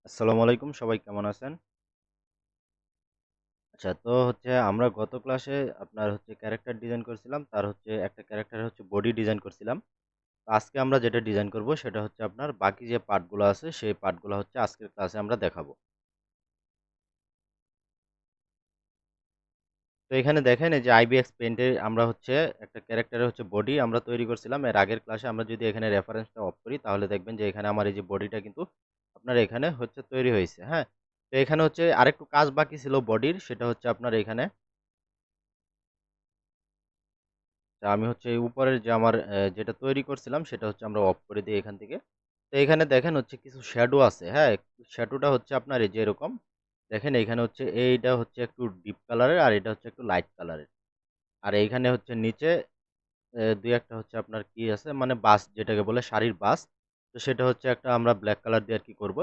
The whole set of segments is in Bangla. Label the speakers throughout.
Speaker 1: আসসালামু আলাইকুম, সবাই কেমন আছেন? আচ্ছা, তো হচ্ছে আমরা গত ক্লাসে আপনার হচ্ছে ক্যারেক্টার ডিজাইন করছিলাম। তার হচ্ছে একটা ক্যারেক্টারের হচ্ছে বডি ডিজাইন করছিলাম। তো আজকে আমরা যেটা ডিজাইন করব সেটা হচ্ছে আপনার বাকি যে পার্টগুলো আছে সেই পার্টগুলো হচ্ছে আজকের ক্লাসে আমরা দেখাবো। তো এখানে দেখেন এই যে IBX পেইন্টে আমরা হচ্ছে একটা ক্যারেক্টারের হচ্ছে বডি আমরা তৈরি করছিলাম। এর আগের ক্লাসে আমরা যদি এখানে রেফারেন্সটা অফ করি তাহলে দেখবেন যে এখানে আমার এই যে বডিটা কিন্তু আপনার এখানে হচ্ছে তৈরি হইছে, হ্যাঁ? তো এখানে হচ্ছে আরেকটু কাজ বাকি ছিল বডির, সেটা হচ্ছে আপনার এখানে তা আমি হচ্ছে এই উপরের যে আমার যেটা তৈরি করছিলাম সেটা হচ্ছে আমরা অফ করে দিই এখান থেকে। তো এখানে দেখেন হচ্ছে কিছু শ্যাডো আছে, হ্যাঁ? শ্যাডোটা হচ্ছে আপনার এই যে এরকম। দেখেন এইখানে হচ্ছে এইটা হচ্ছে একটু ডিপ কালারের আর এটা হচ্ছে একটু লাইট কালারের। আর এইখানে হচ্ছে নিচে ২-১ টা হচ্ছে আপনার কি আছে মানে বাস যেটাকে বলে শাড়ির বাস। তো সেটা হচ্ছে একটা আমরা ব্লাক কালার দিয়ে আরকি করব।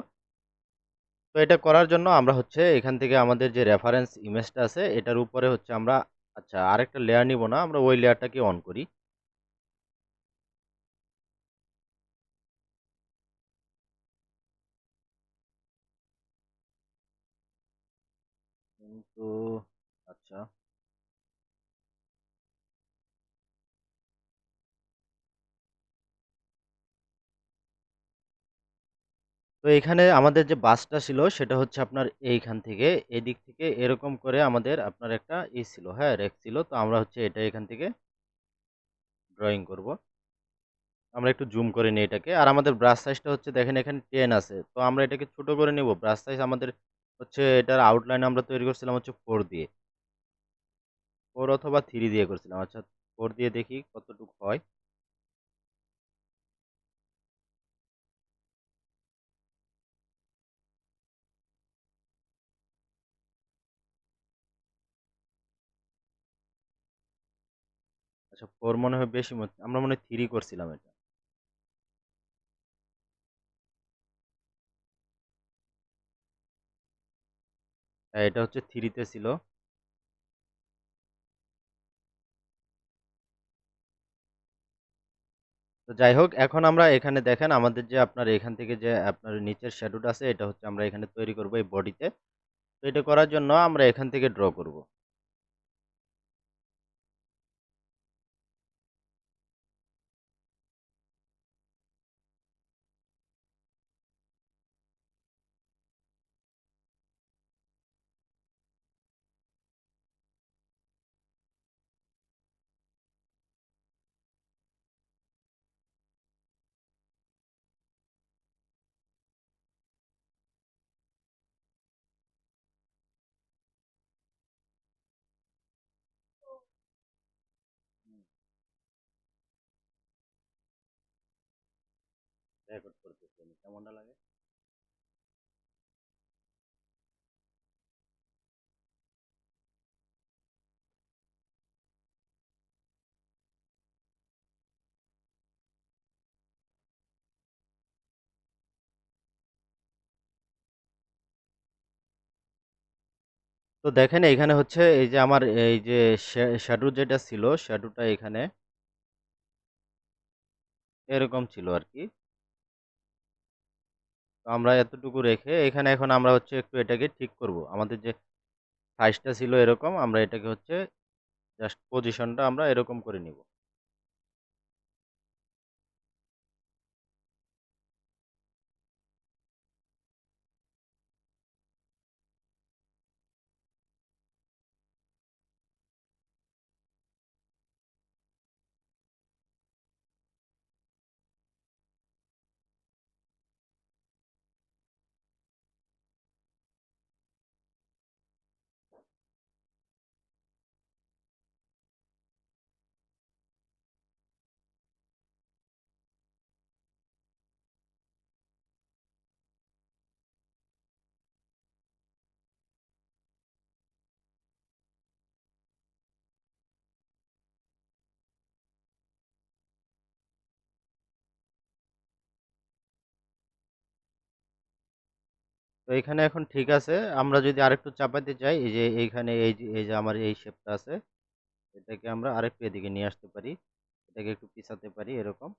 Speaker 1: তো এটা করার জন্য আমরা হচ্ছে এখান থেকে আমাদের যে রেফারেন্স ইমেজটা আছে এটার উপরে হচ্ছে আমরা আচ্ছা আরেকটা লেয়ার নিব না। আমরা ওই লেয়ারটাকে অন করি। কিন্তু আচ্ছা। তো এখানে আমাদের যে বাসটা ছিল সেটা হচ্ছে আপনার এইখান থেকে এদিক থেকে এরকম করে আমাদের আপনার একটা ছিল, হ্যাঁ? রেক ছিল। তো আমরা হচ্ছে এটা এখান থেকে ড্রইং করব। আমরা একটু জুম করে নিই এটাকে। আর আমাদের ব্রাশ সাইজটা হচ্ছে দেখেন এখানে 10 আছে। তো আমরা এটাকে ছোট করে নিব। ব্রাশ সাইজ আমাদের হচ্ছে এটার আউটলাইন আমরা তৈরি করছিলাম হচ্ছে 4 দিয়ে। 4 অথবা 3 দিয়ে করছিলাম। আচ্ছা 4 দিয়ে দেখি কতটুকু হয়। আচ্ছা 4 মনে হয় বেশি আমরা মনে হয় 3 করছিলাম এটা। হ্যাঁ, এটা হচ্ছে 3 তে ছিল। তো যাই হোক, এখন আমরা এখানে দেখেন আমাদের যে আপনার এখান থেকে যে আপনার নিচের শ্যাডোটা আছে এটা হচ্ছে আমরা এখানে তৈরি করব এই বডিতে। তো এটা করার জন্য আমরা এখান থেকে ড্র করব। রেকর্ড করতেছি আমি। কেমনটা লাগে? তো দেখেন এইখানে হচ্ছে এই যে আমার এই যে শ্যাডো যেটা ছিল শ্যাডোটা এখানে এরকম ছিল আরকি। তো আমরা এতটুকু রেখে এখানে এখন আমরা হচ্ছে একটু এটাকে ঠিক করব। আমাদের যে সাইজটা ছিল এরকম আমরা এটাকে হচ্ছে জাস্ট পজিশনটা আমরা এরকম করে নিব। তো এখানে এখন ঠিক আছে। আমরা যদি আরেকটু চাপাইতে চাই, এই যে এইখানে এই যে আমার এই শেপটা আছে, এটাকে আমরা আরেকটু এদিকে নিয়ে আসতে পারি। এটাকে একটু পিছাতে পারি এরকম।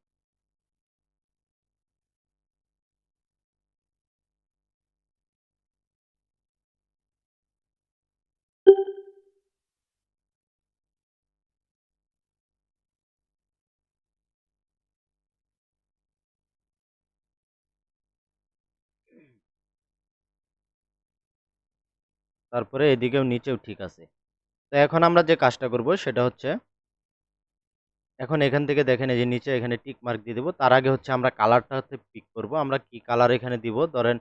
Speaker 1: তারপরে এদিকেও নিচেও ঠিক আছে। তো এখন আমরা যে কাজটা করব সেটা হচ্ছে, এখন এখান থেকে দেখেন এই যে নিচে এখানে টিক মার্ক দিয়ে দেব। তার আগে হচ্ছে আমরা কালারটা হচ্ছে পিক করব। আমরা কি কালার এখানে দিব? ধরেন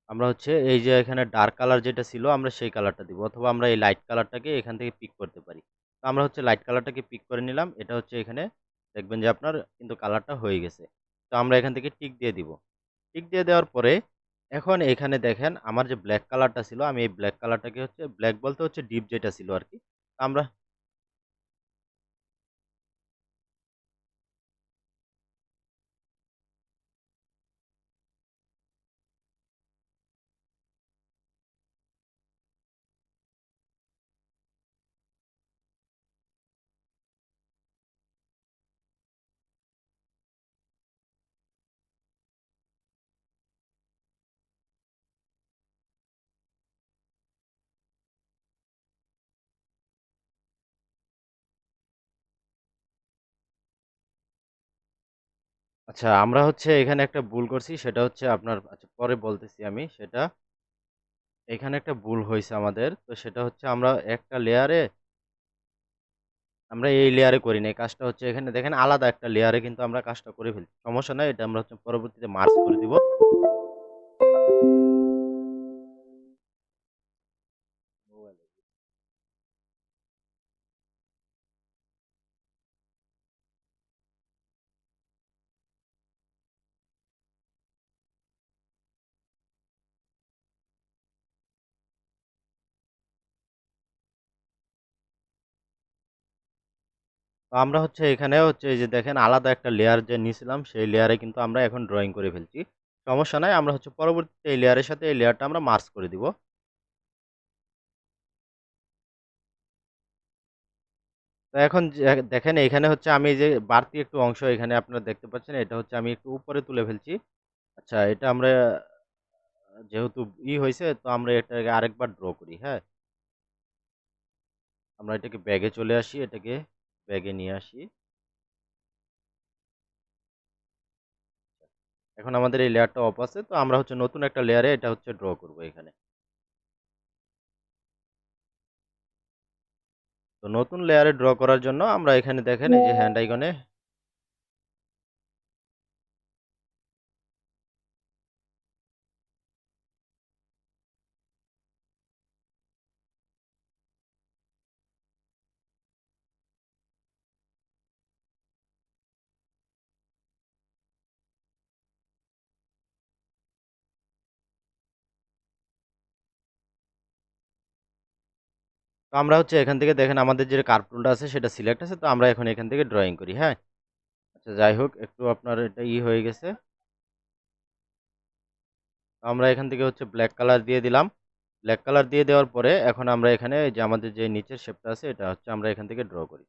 Speaker 1: আমরা হচ্ছে এই যে এখানে ডার্ক কালার যেটা ছিল আমরা সেই কালারটা দিব, অথবা আমরা এই লাইট কালারটাকে এখান থেকে পিক করতে পারি। তো আমরা হচ্ছে লাইট কালারটাকে পিক করে নিলাম। এটা হচ্ছে এখানে দেখবেন যে আপনার কিন্তু কালারটা হয়ে গেছে। তো আমরা এখান থেকে টিক দিয়ে দিব। টিক দিয়ে দেওয়ার পরে এখন এখানে দেখেন আমার যে ব্ল্যাক কালারটা ছিল, আমি এই ব্ল্যাক কালারটাকে হচ্ছে, ব্ল্যাক বলতে হচ্ছে ডিপ যেটা ছিল আরকি। আমরা আচ্ছা, আমরা হচ্ছে এখানে একটা ভুল করছি, সেটা হচ্ছে আপনার, আচ্ছা পরে বলতেছি আমি সেটা। এখানে একটা ভুল হইছে আমাদের। তো সেটা হচ্ছে আমরা একটা লেয়ারে, আমরা এই লেয়ারে করি নাই। কাজটা হচ্ছে এখানে দেখেন আলাদা একটা লেয়ারে কিন্তু আমরা কাজটা করে ফেলছি। সমস্যা নাই। এটা আমরা হচ্ছে পরবর্তীতে মার্জ করে দিব। তো আমরা হচ্ছে এখানে হচ্ছে এই যে দেখেন আলাদা একটা লেয়ার যে নিছিলাম, সেই লেয়ারে কিন্তু আমরা এখন ড্রইং করে ফেলছি। সমস্যা নাই। আমরা হচ্ছে পরবর্তীতে এই লেয়ারের সাথে এই লেয়ারটা আমরা মার্জ করে দিব। তো এখন যে দেখেন এখানে হচ্ছে আমি এই যে বাড়তি একটু অংশ এখানে আপনারা দেখতে পাচ্ছেন, এটা হচ্ছে আমি একটু উপরে তুলে ফেলছি। আচ্ছা, এটা আমরা যেহেতু হইছে, তো আমরা এটাকে আরেকবার ড্র করি, হ্যাঁ? আমরা এটাকে ব্যাগে চলে আসি, এটাকে ব্যাগে নিয়ে আসি। এখন আমাদের এই লেয়ারটা অফ আছে। তো আমরা হচ্ছে নতুন একটা লেয়ারে এটা হচ্ছে ড্র করব এখানে। তো নতুন লেয়ারে ড্র করার জন্য আমরা এখানে দেখেন এই যে হ্যান্ড আইকনে, তো আমরা হচ্ছে এখান থেকে দেখেন আমাদের যে কার্ভ টুলটা আছে সেটা সিলেক্ট আছে। তো আমরা এখন এখান থেকে ড্রয়িং করি, হ্যাঁ? আচ্ছা যাই হোক, একটু আপনার এটা হয়ে গেছে। তো আমরা এখান থেকে হচ্ছে ব্ল্যাক কালার দিয়ে দিলাম। ব্ল্যাক কালার দিয়ে দেওয়ার পরে এখন আমরা এখানে যে আমাদের যে নিচের শেপটা আছে এটা হচ্ছে আমরা এখান থেকে ড্র করি।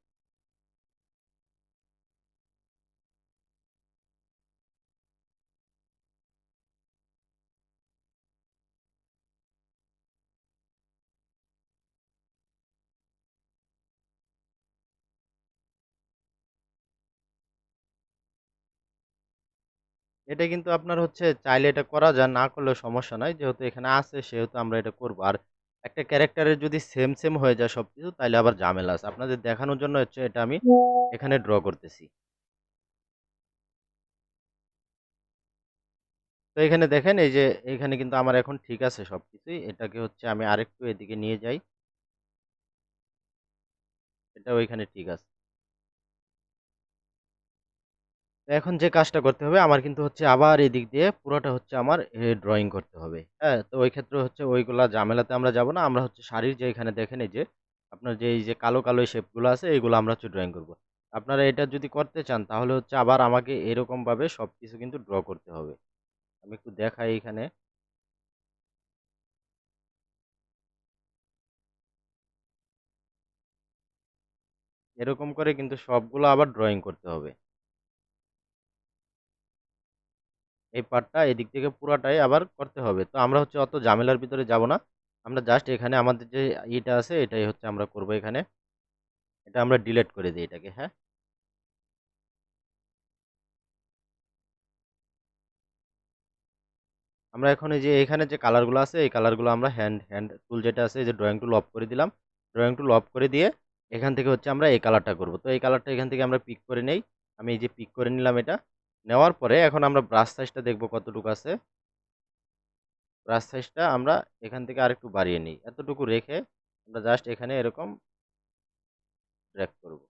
Speaker 1: এটা কিন্তু আপনার হচ্ছে চাইলে এটা করা যায়, না করলেও সমস্যা নাই। যেহেতু এখানে আছে সেহেতু আমরা এটা করব। আর একটা ক্যারেক্টারের যদি সেম হয়ে যায় সবকিছু, তাইলে আবার ঝামেলা আছে। আপনাদের দেখানোর জন্য হচ্ছে এটা আমি এখানে ড্র করতেছি। তো এখানে দেখেন এই যে এখানে কিন্তু আমার এখন ঠিক আছে সবকিছুই। এটাকে হচ্ছে আমি আরেকটু এদিকে নিয়ে যাই। এটাও এখানে ঠিক আছে। তো এখন যে কাজটা করতে হবে আমার কিন্তু হচ্ছে আবার এদিক দিয়ে পুরোটা হচ্ছে আমার ড্রয়িং করতে হবে। হ্যাঁ? তো ওই ক্ষেত্রে হচ্ছে ওইগুলা ঝামেলাতে আমরা যাব না। আমরা হচ্ছে শাড়ির যে এখানে দেখেন এই যে আপনার যে এই যে কালো শেপগুলো আছে এগুলো আমরা হচ্ছে ড্রয়িং করব। আপনারা এটা যদি করতে চান তাহলে হচ্ছে আবার আমাকে এরকমভাবে সবকিছু কিন্তু ড্র করতে হবে। আমি একটু দেখাই এখানে। এরকম করে কিন্তু সবগুলো আবার ড্রয়িং করতে হবে। এই পার্টটা এদিক থেকে পুরাটাই আবার করতে হবে। তো আমরা হচ্ছে অত ঝামেলার ভিতরে যাব না। আমরা জাস্ট এখানে আমাদের যে ইটা আছে এটাই হচ্ছে আমরা করব এখানে। এটা আমরা ডিলিট করে দেই এটাকে, হ্যাঁ? আমরা এখন এই যে এখানে যে কালারগুলো আছে এই কালারগুলো আমরা হ্যান্ড টুল যেটা আছে এই যে ড্রয়িং টুল অফ করে দিলাম। ড্রয়িং টুল অফ করে দিয়ে এখান থেকে হচ্ছে আমরা এই কালারটা করব। তো এই কালারটা এখান থেকে আমরা পিক করে নেই। আমি এই যে পিক করে নিলাম এটা। নেওয়ার পরে এখন আমরা ব্রাশ সাইজটা দেখব কতটুকু আছে। ব্রাশ সাইজটা আমরা এখান থেকে আরেকটু বাড়িয়ে নিই। এতটুকু রেখে আমরা জাস্ট এখানে এরকম ড্র্যাগ করব।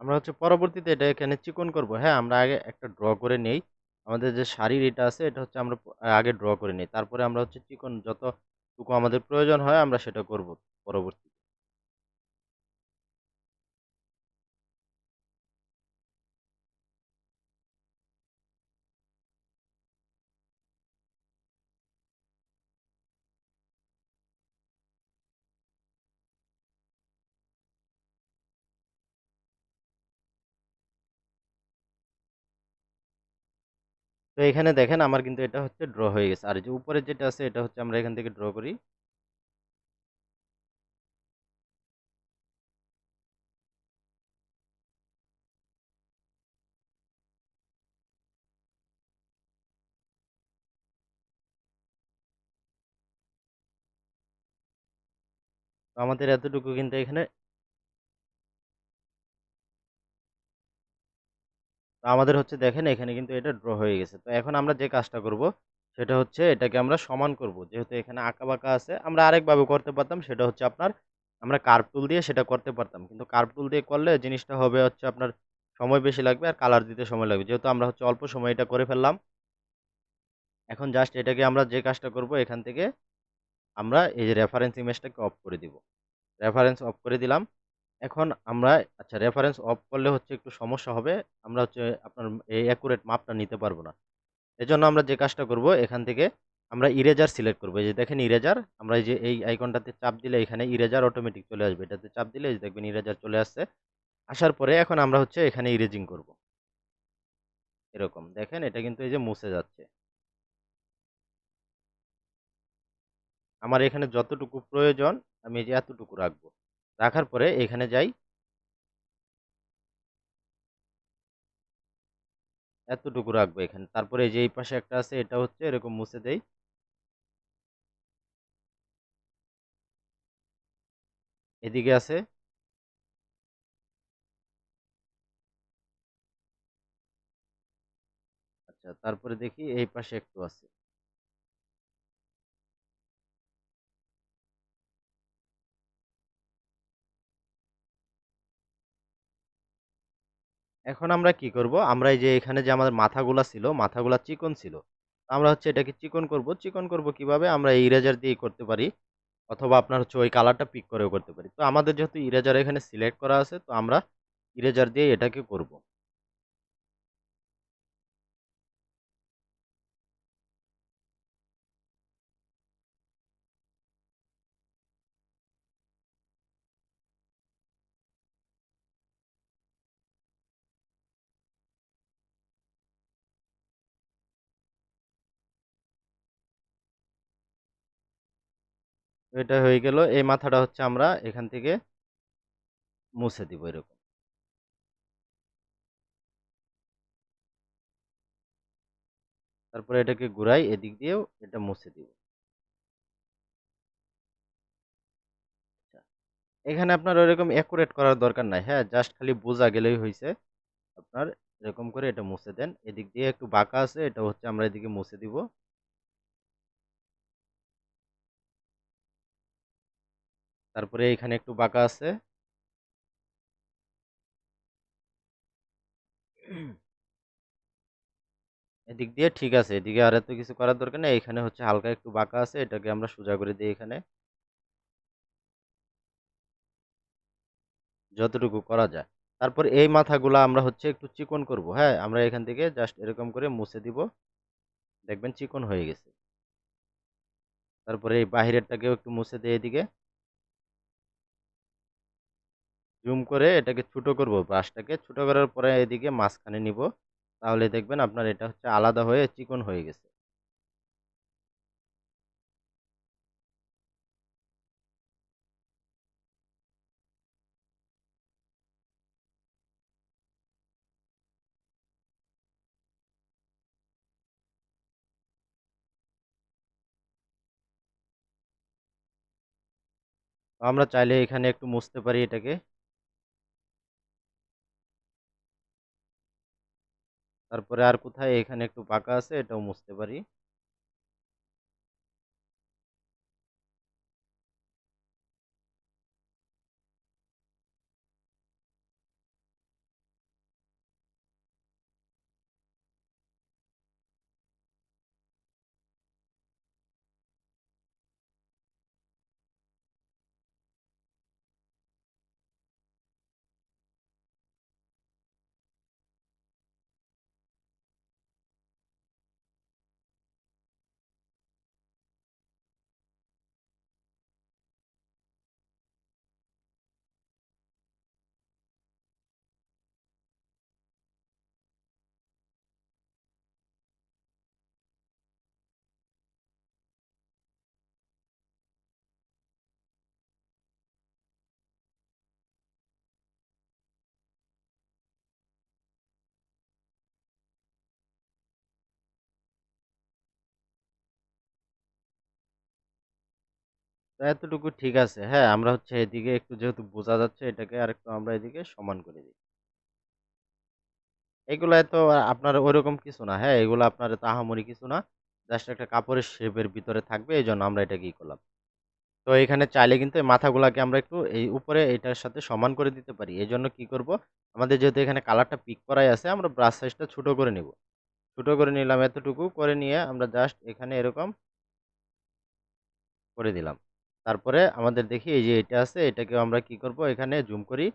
Speaker 1: আমরা হচ্ছে পরবর্তীতে এটা এখানে চিকন করব। হ্যাঁ, আমরা আগে একটা ড্র করে নেই। আমাদের যে শাড়ির এটা আছে এটা হচ্ছে আমরা আগে ড্র করে নেই। তারপরে আমরা হচ্ছে চিকন যতটুকু আমাদের প্রয়োজন হয় আমরা সেটা করব পরবর্তীতে। তো এখানে দেখেন আমার কিন্তু এটা হচ্ছে ড্র হয়ে গেছে। আর এই যে উপরে যেটা আছে এটা হচ্ছে আমরা এখান থেকে ড্র করি। তো আমাদের এতটুকু কিন্তু এখানে তো আমাদের হচ্ছে দেখেন এখানে কিন্তু এটা ড্র হয়ে গেছে। তো এখন আমরা যে কাজটা করব সেটা হচ্ছে এটাকে আমরা সমান করব। যেহেতু এখানে আঁকা-বাঁকা আছে আমরা আরেকভাবে করতে পারতাম সেটা হচ্ছে আপনার আমরা কার্ভ টুল দিয়ে সেটা করতে পারতাম। কিন্তু কার্ভ টুল দিয়ে করলে জিনিসটা হবে হচ্ছে আপনার সময় বেশি লাগবে আর কালার দিতে সময় লাগবে। যেহেতু আমরা হচ্ছে অল্প সময়ে এটা করে ফেললাম। এখন জাস্ট এটাকে আমরা যে কাজটা করব এখান থেকে আমরা এই যে রেফারেন্স ইমেজটাকে অফ করে দিব। রেফারেন্স অফ করে দিলাম। এখন আমরা আচ্ছা রেফারেন্স অফ করলে হচ্ছে একটু সমস্যা হবে। আমরা হচ্ছে আপনার এই অ্যাকুরেট মাপটা নিতে পারব না। এজন্য আমরা যে কাজটা করব এখান থেকে আমরা ইরেজার সিলেক্ট করব। এই যে দেখেন ইরেজার আমরা এই যে এই আইকনটাতে চাপ দিলে এখানে ইরেজার অটোমেটিক চলে আসবে। এটাতে চাপ দিলে এই যে দেখবেন ইরেজার চলে আসছে। আসার পরে এখন আমরা হচ্ছে এখানে ইরেজিং করব। এরকম দেখেন এটা কিন্তু এই যে মুছে যাচ্ছে। আমার এখানে যতটুকু প্রয়োজন আমি এই যে এতটুকু রাখবো। রাখার পরে এখানে যাই এতটুকু রাখবো এখানে। তারপরে এই যে এই পাশে একটা আছে এটা হচ্ছে এরকম মুছে দেই। এদিকে আছে আচ্ছা তারপরে দেখি এই পাশে একটু আছে। এখন আমরা কি করব? আমরা এই যে এখানে যে আমাদের মাথাগুলা ছিল, মাথাগুলা চিকন ছিল। আমরা হচ্ছে এটাকে চিকন করব। চিকন করব কিভাবে? আমরা এই ইরেজার দিয়েই করতে পারি। অথবা আপনার হচ্ছে ওই কালারটা পিক করেও করতে পারি। তো আমাদের যেহেতু ইরেজার এখানে সিলেক্ট করা আছে তো আমরা ইরেজার দিয়ে এটাকে করব। তো এটা হয়ে গেল। এই মাথাটা হচ্ছে আমরা এখান থেকে মুছে দিব এরকম। তারপরে এটাকে ঘুরাই এদিক দিয়েও এটা মুছে দিব। আচ্ছা। এখানে আপনার ওইরকম অ্যাকুরেট করার দরকার নাই। হ্যাঁ, জাস্ট খালি বোঝা গেলেই হইছে। আপনার এরকম করে এটা মুছে দেন। এদিক দিয়ে একটু বাঁকা আছে এটা হচ্ছে আমরা এদিকে মুছে দিব। তারপরে এখানে একটু বাঁকা আছে। এদিক দিয়ে ঠিক আছে। এদিকে আর এত কিছু করার দরকার নেই। এখানে হচ্ছে হালকা একটু বাঁকা আছে। এটাকে আমরা সোজা করে দেই এখানে। যতটুকু করা যায়। তারপর এই মাথাগুলা আমরা হচ্ছে একটু চিকন করব। হ্যাঁ? আমরা এখান থেকে জাস্ট এরকম করে মুছে দিব। দেখবেন চিকন হয়ে গেছে। তারপরে এই বাহিরেরটাকেও একটু মুছে দেই এদিকে। জুম করে এটাকে ছোট করব, ব্রাশটাকে ছোট করার পরে এদিকে মাঝখানে নিব। তাহলে দেখবেন আপনার এটা হচ্ছে আলাদা হয়ে চিকন হয়ে গেছে। তো আমরা চাইলে এখানে একটু মুছতে পারি এটাকে। তারপরে আর কোথায় এখানে একটু পাকা আছে এটাও মুছতে পারি। তো এতটুকু ঠিক আছে। হ্যাঁ, আমরা হচ্ছে এদিকে একটু যেহেতু বোঝা যাচ্ছে এটাকে আরেকটু আমরা এদিকে সমান করে দিই। এগুলা তো আপনার ঐরকম কিছু না। হ্যাঁ, এগুলো আপনার এত আহামরি কিছু না। জাস্ট একটা কাপড়ের শেপের ভিতরে থাকবে এজন্য আমরা এটা কি করলাম। তো এখানে চাইলে কিন্তু এই মাথাগুলাকে আমরা একটু এই উপরে এটার সাথে সমান করে দিতে পারি। এজন্য কি করব? আমাদের যেহেতু এখানে কালারটা পিক করাই আছে আমরা ব্রাশ সাইজটা ছোট করে নিব। ছোট করে নিলাম এতটুকু করে নিয়ে আমরা জাস্ট এখানে এরকম করে দিলাম। তারপরে আমাদের দেখি এই যে এটা আছে এটাকেও আমরা কি করব এখানে জুম করি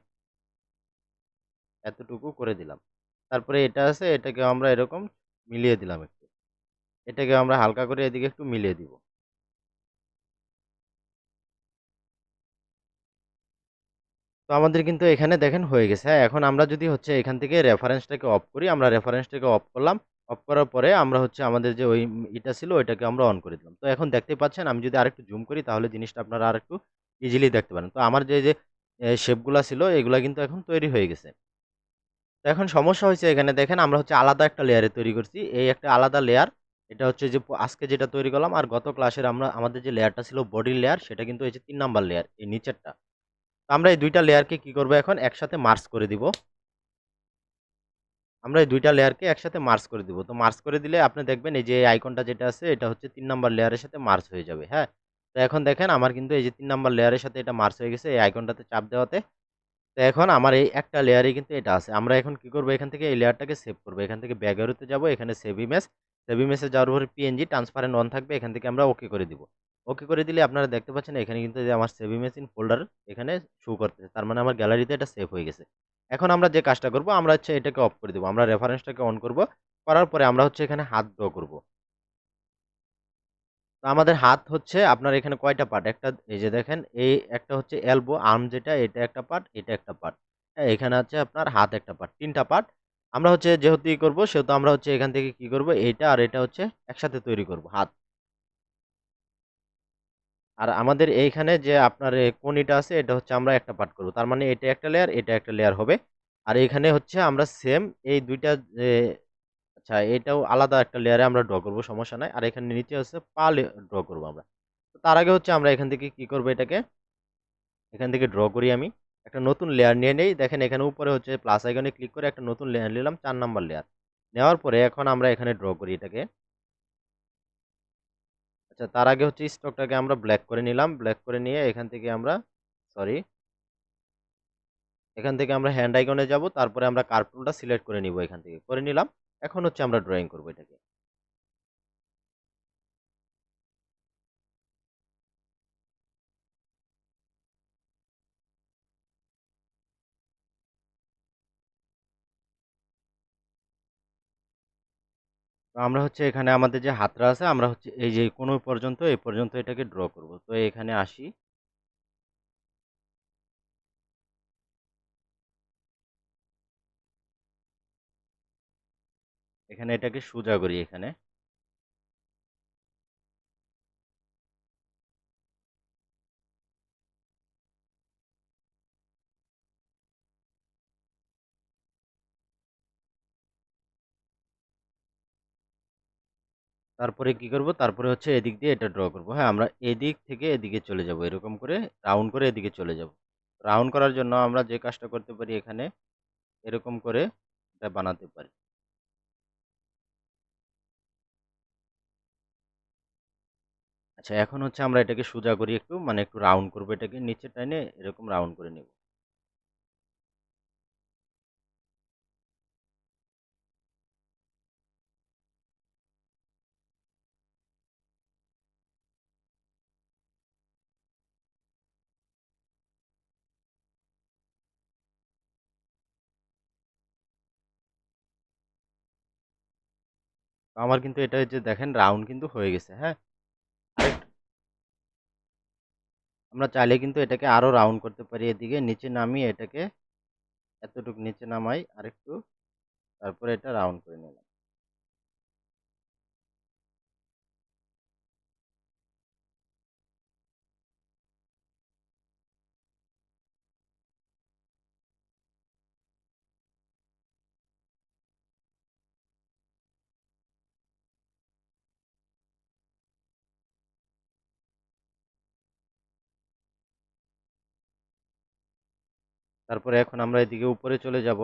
Speaker 1: এতটুকু করে দিলাম। তারপরে এটা আছে এটাকেও আমরা এরকম মিলিয়ে দিলাম একটু। এটাকে আমরা হালকা করে এদিকে একটু মিলিয়ে দিব। তো আমাদের কিন্তু এখানে দেখেন হয়ে গেছে। হ্যাঁ, এখন আমরা যদি হচ্ছে এখান থেকে রেফারেন্সটাকে অফ করি, আমরা রেফারেন্সটাকে অফ করলাম। অফ করার পরে আমরা হচ্ছে আমাদের যে ওই ইটা ছিল ওইটাকে আমরা অন করে দিলাম। তো এখন দেখতেই পাচ্ছেন আমি যদি আরেকটু জুম করি তাহলে জিনিসটা আপনারা আরেকটু ইজিলি দেখতে পারেন। তো আমার যে শেপগুলা ছিল এগুলা কিন্তু এখন তৈরি হয়ে গেছে। তো এখন সমস্যা হইছে এখানে দেখেন আমরা হচ্ছে আলাদা একটা লেয়ারে তৈরি করছি। এই একটা আলাদা লেয়ার। এটা হচ্ছে যে আজকে যেটা তৈরি করলাম আর গত ক্লাসের আমাদের যে লেয়ারটা ছিল বডির লেয়ার সেটা কিন্তু এই যে ৩ নাম্বার লেয়ার এই নিচেরটা। তো আমরা এই ২ টা লেয়ারকে কি করব এখন একসাথে মার্জ করে দিব। আমরা এই ২ টা লেয়ারকে একসাথে মার্জ করে দিব। তো মার্জ করে দিলে আপনি দেখবেন এই যে আইকনটা যেটা আছে এটা হচ্ছে ৩ নাম্বার লেয়ারের সাথে মার্জ হয়ে যাবে। হ্যাঁ? তো এখন দেখেন আমার কিন্তু এই যে ৩ নাম্বার লেয়ারের সাথে এটা মার্জ হয়ে গেছে এই আইকনটাতে চাপ দেওয়াতে। তো এখন আমার এই একটা লেয়ারে কিন্তু এটা আছে। আমরা এখন কি করব এখান থেকে এই লেয়ারটাকে সেভ করব। এখান থেকে ব্যাক অ্যারোতে যাব। এখানে সেভ ইমেজ। সেভ ইমেজে যাওয়ার পরে পিএনজি ট্রান্সপারেন্ট অন থাকবে। এখান থেকে আমরা ওকে করে দিব। ওকে করে দিলে আপনারা দেখতে পাচ্ছেন এখানে কিন্তু এই যে আমার সেভ ইমেজ ইন ফোল্ডার এখানে শো করতেছে। তার মানে আমার গ্যালারিতে এটা সেভ হয়ে গেছে। এখন আমরা যে কাজটা করব আমরা হচ্ছে এটাকে অফ করে দিব। আমরা রেফারেন্সটাকে অন করব। করার পরে আমরা হচ্ছে এখানে হাত ড্র করব। তো আমাদের হাত হচ্ছে আপনার এখানে কয়টা পার্ট? একটা এই যে দেখেন এই একটা হচ্ছে এলবো আর্ম যেটা এটা একটা পার্ট, এটা একটা পার্ট। হ্যাঁ, এখানে আছে আপনার হাত একটা পার্ট। ৩ টা পার্ট। আমরা হচ্ছে যেহেতু করব সেহেতু আমরা হচ্ছে এখান থেকে কি করব এইটা আর এটা হচ্ছে একসাথে তৈরি করব হাত। আর আমাদের এইখানে যে আপনার কনিটা আছে এটা হচ্ছে আমরা একটা পার্ট করব। তার মানে এটা একটা লেয়ার, এটা একটা লেয়ার হবে। আর এখানে হচ্ছে আমরা সেম এই ২ টা যে আচ্ছা এটাও আলাদা একটা লেয়ারে আমরা ড্র করব সমস্যা নাই। আর এখানে নিচে হচ্ছে পা ড্র করব আমরা। তো তার আগে হচ্ছে আমরা এখান থেকে কি করব এটাকে এখান থেকে ড্র করি আমি। একটা নতুন লেয়ার নিয়ে নেই। দেখেন এখানে উপরে হচ্ছে প্লাস আইকনে ক্লিক করে একটা নতুন লেয়ার নিলাম ৪ নাম্বার লেয়ার। নেওয়ার পরে এখন আমরা এখানে ড্র করি এটাকে। আচ্ছা তার আগে হচ্ছে স্ট্রোকটাকে আমরা ব্ল্যাক করে নিলাম। ব্ল্যাক করে নিয়ে এখান থেকে আমরা সরি এখান থেকে আমরা হ্যান্ড আইকনে যাব। তারপরে আমরা কার্ভ টুলটা সিলেক্ট করে নিব এখান থেকে। করে নিলাম। এখন হচ্ছে আমরা ড্রয়িং করব এটাকে। তো আমরা হচ্ছে এখানে আমাদের যে হাতটা আছে আমরা হচ্ছে এই যে কোণ পর্যন্ত এই পর্যন্ত এটাকে ড্র করব। তো এখানে আসি। এখানে এটাকে সোজা করি এখানে। তারপরে কি করব, তারপরে হচ্ছে এদিক দিয়ে এটা ড্র করব। হ্যাঁ, আমরা এদিক থেকে এদিকে চলে যাব, এরকম করে রাউন্ড করে এদিকে চলে যাব। রাউন্ড করার জন্য আমরা যে কাজটা করতে পারি, এখানে এরকম করে এটা বানাতে পারি। আচ্ছা, এখন হচ্ছে আমরা এটাকে সোজা করি একটু, মানে একটু রাউন্ড করব, এটাকে নিচে টাইনে এরকম রাউন্ড করে নেব। তো আমার কিন্তু এটা যে দেখেন রাউন্ড কিন্তু হয়ে গেছে। হ্যাঁ, আরেকটু আমরা চাইলে কিন্তু এটাকে আরো রাউন্ড করতে পারি, এদিকে নিচে নামিয়ে এটাকে এতটুকু নিচে নামাই আরেকটু, তারপরে এটা রাউন্ড করে নিলাম। তারপরে এখন আমরা এদিকে উপরে চলে যাব।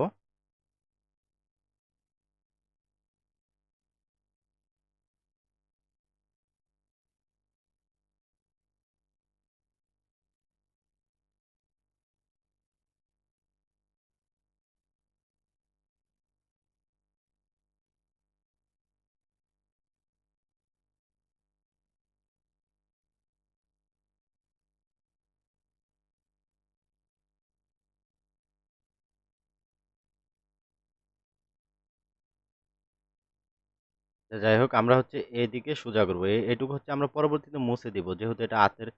Speaker 1: তো যাই হোক, আমরা হচ্ছে এদিকে সোজা করবো, এটুকু হচ্ছে আমরা পরবর্তীতে মুছে দিব, যেহেতু এটা হাতের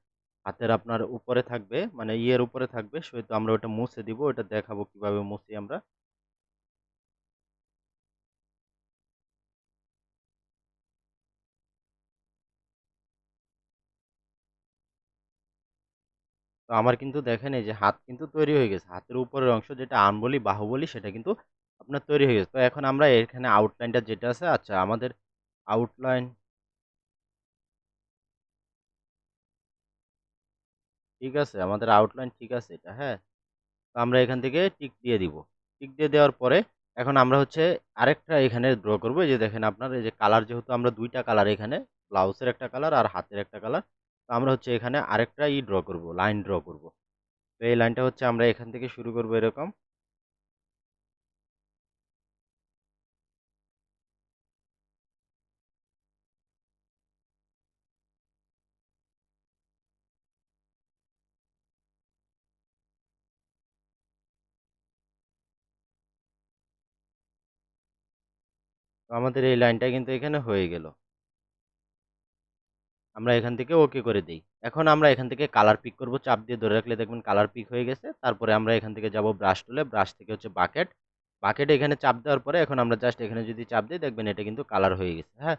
Speaker 1: হাতের আপনার উপরে থাকবে, মানে ইয়ের উপরে থাকবে, সেহেতু আমরা ওটা মুছে দিব, ওটা দেখাবো কিভাবে মুছি আমরা। তো আমার কিন্তু দেখেন এই যে হাত কিন্তু তৈরি হয়ে গেছে, হাতের উপরের অংশ যেটা আর্ম বলি, বাহু বলি, সেটা কিন্তু আপনার তৈরি হয়ে গেছে। তো এখন আমরা এখানে আউটলাইনটা যেটা আছে, আচ্ছা আমাদের আউটলাইন ঠিক আছে, আমাদের আউটলাইন ঠিক আছে এটা। হ্যাঁ, তো আমরা এখান থেকে টিক দিয়ে দিব। টিক দিয়ে দেওয়ার পরে এখন আমরা হচ্ছে আরেকটা এখানে ড্র করব। এই যে দেখেন আপনার এই যে কালার, যেহেতু আমরা দুইটা কালার, এখানে ব্লাউজের একটা কালার আর হাতের একটা কালার, তো আমরা হচ্ছে এখানে আরেকটা ড্র করব, লাইন ড্র করব। তো এই লাইনটা হচ্ছে আমরা এখান থেকে শুরু করব এরকম। তো আমাদের এই লাইনটা কিন্তু এখানে হয়ে গেল। আমরা এখান থেকে ওকে করে দেই। এখন আমরা এখান থেকে কালার পিক করব, চাপ দিয়ে ধরে রাখলে দেখবেন কালার পিক হয়ে গেছে। তারপরে আমরা এখান থেকে যাব ব্রাশ টুলে, ব্রাশ থেকে হচ্ছে বাকেট, বাকেটে এখানে চাপ দেওয়ার পরে এখন আমরা জাস্ট এখানে যদি চাপ দিই, দেখবেন এটা কিন্তু কালার হয়ে গেছে। হ্যাঁ,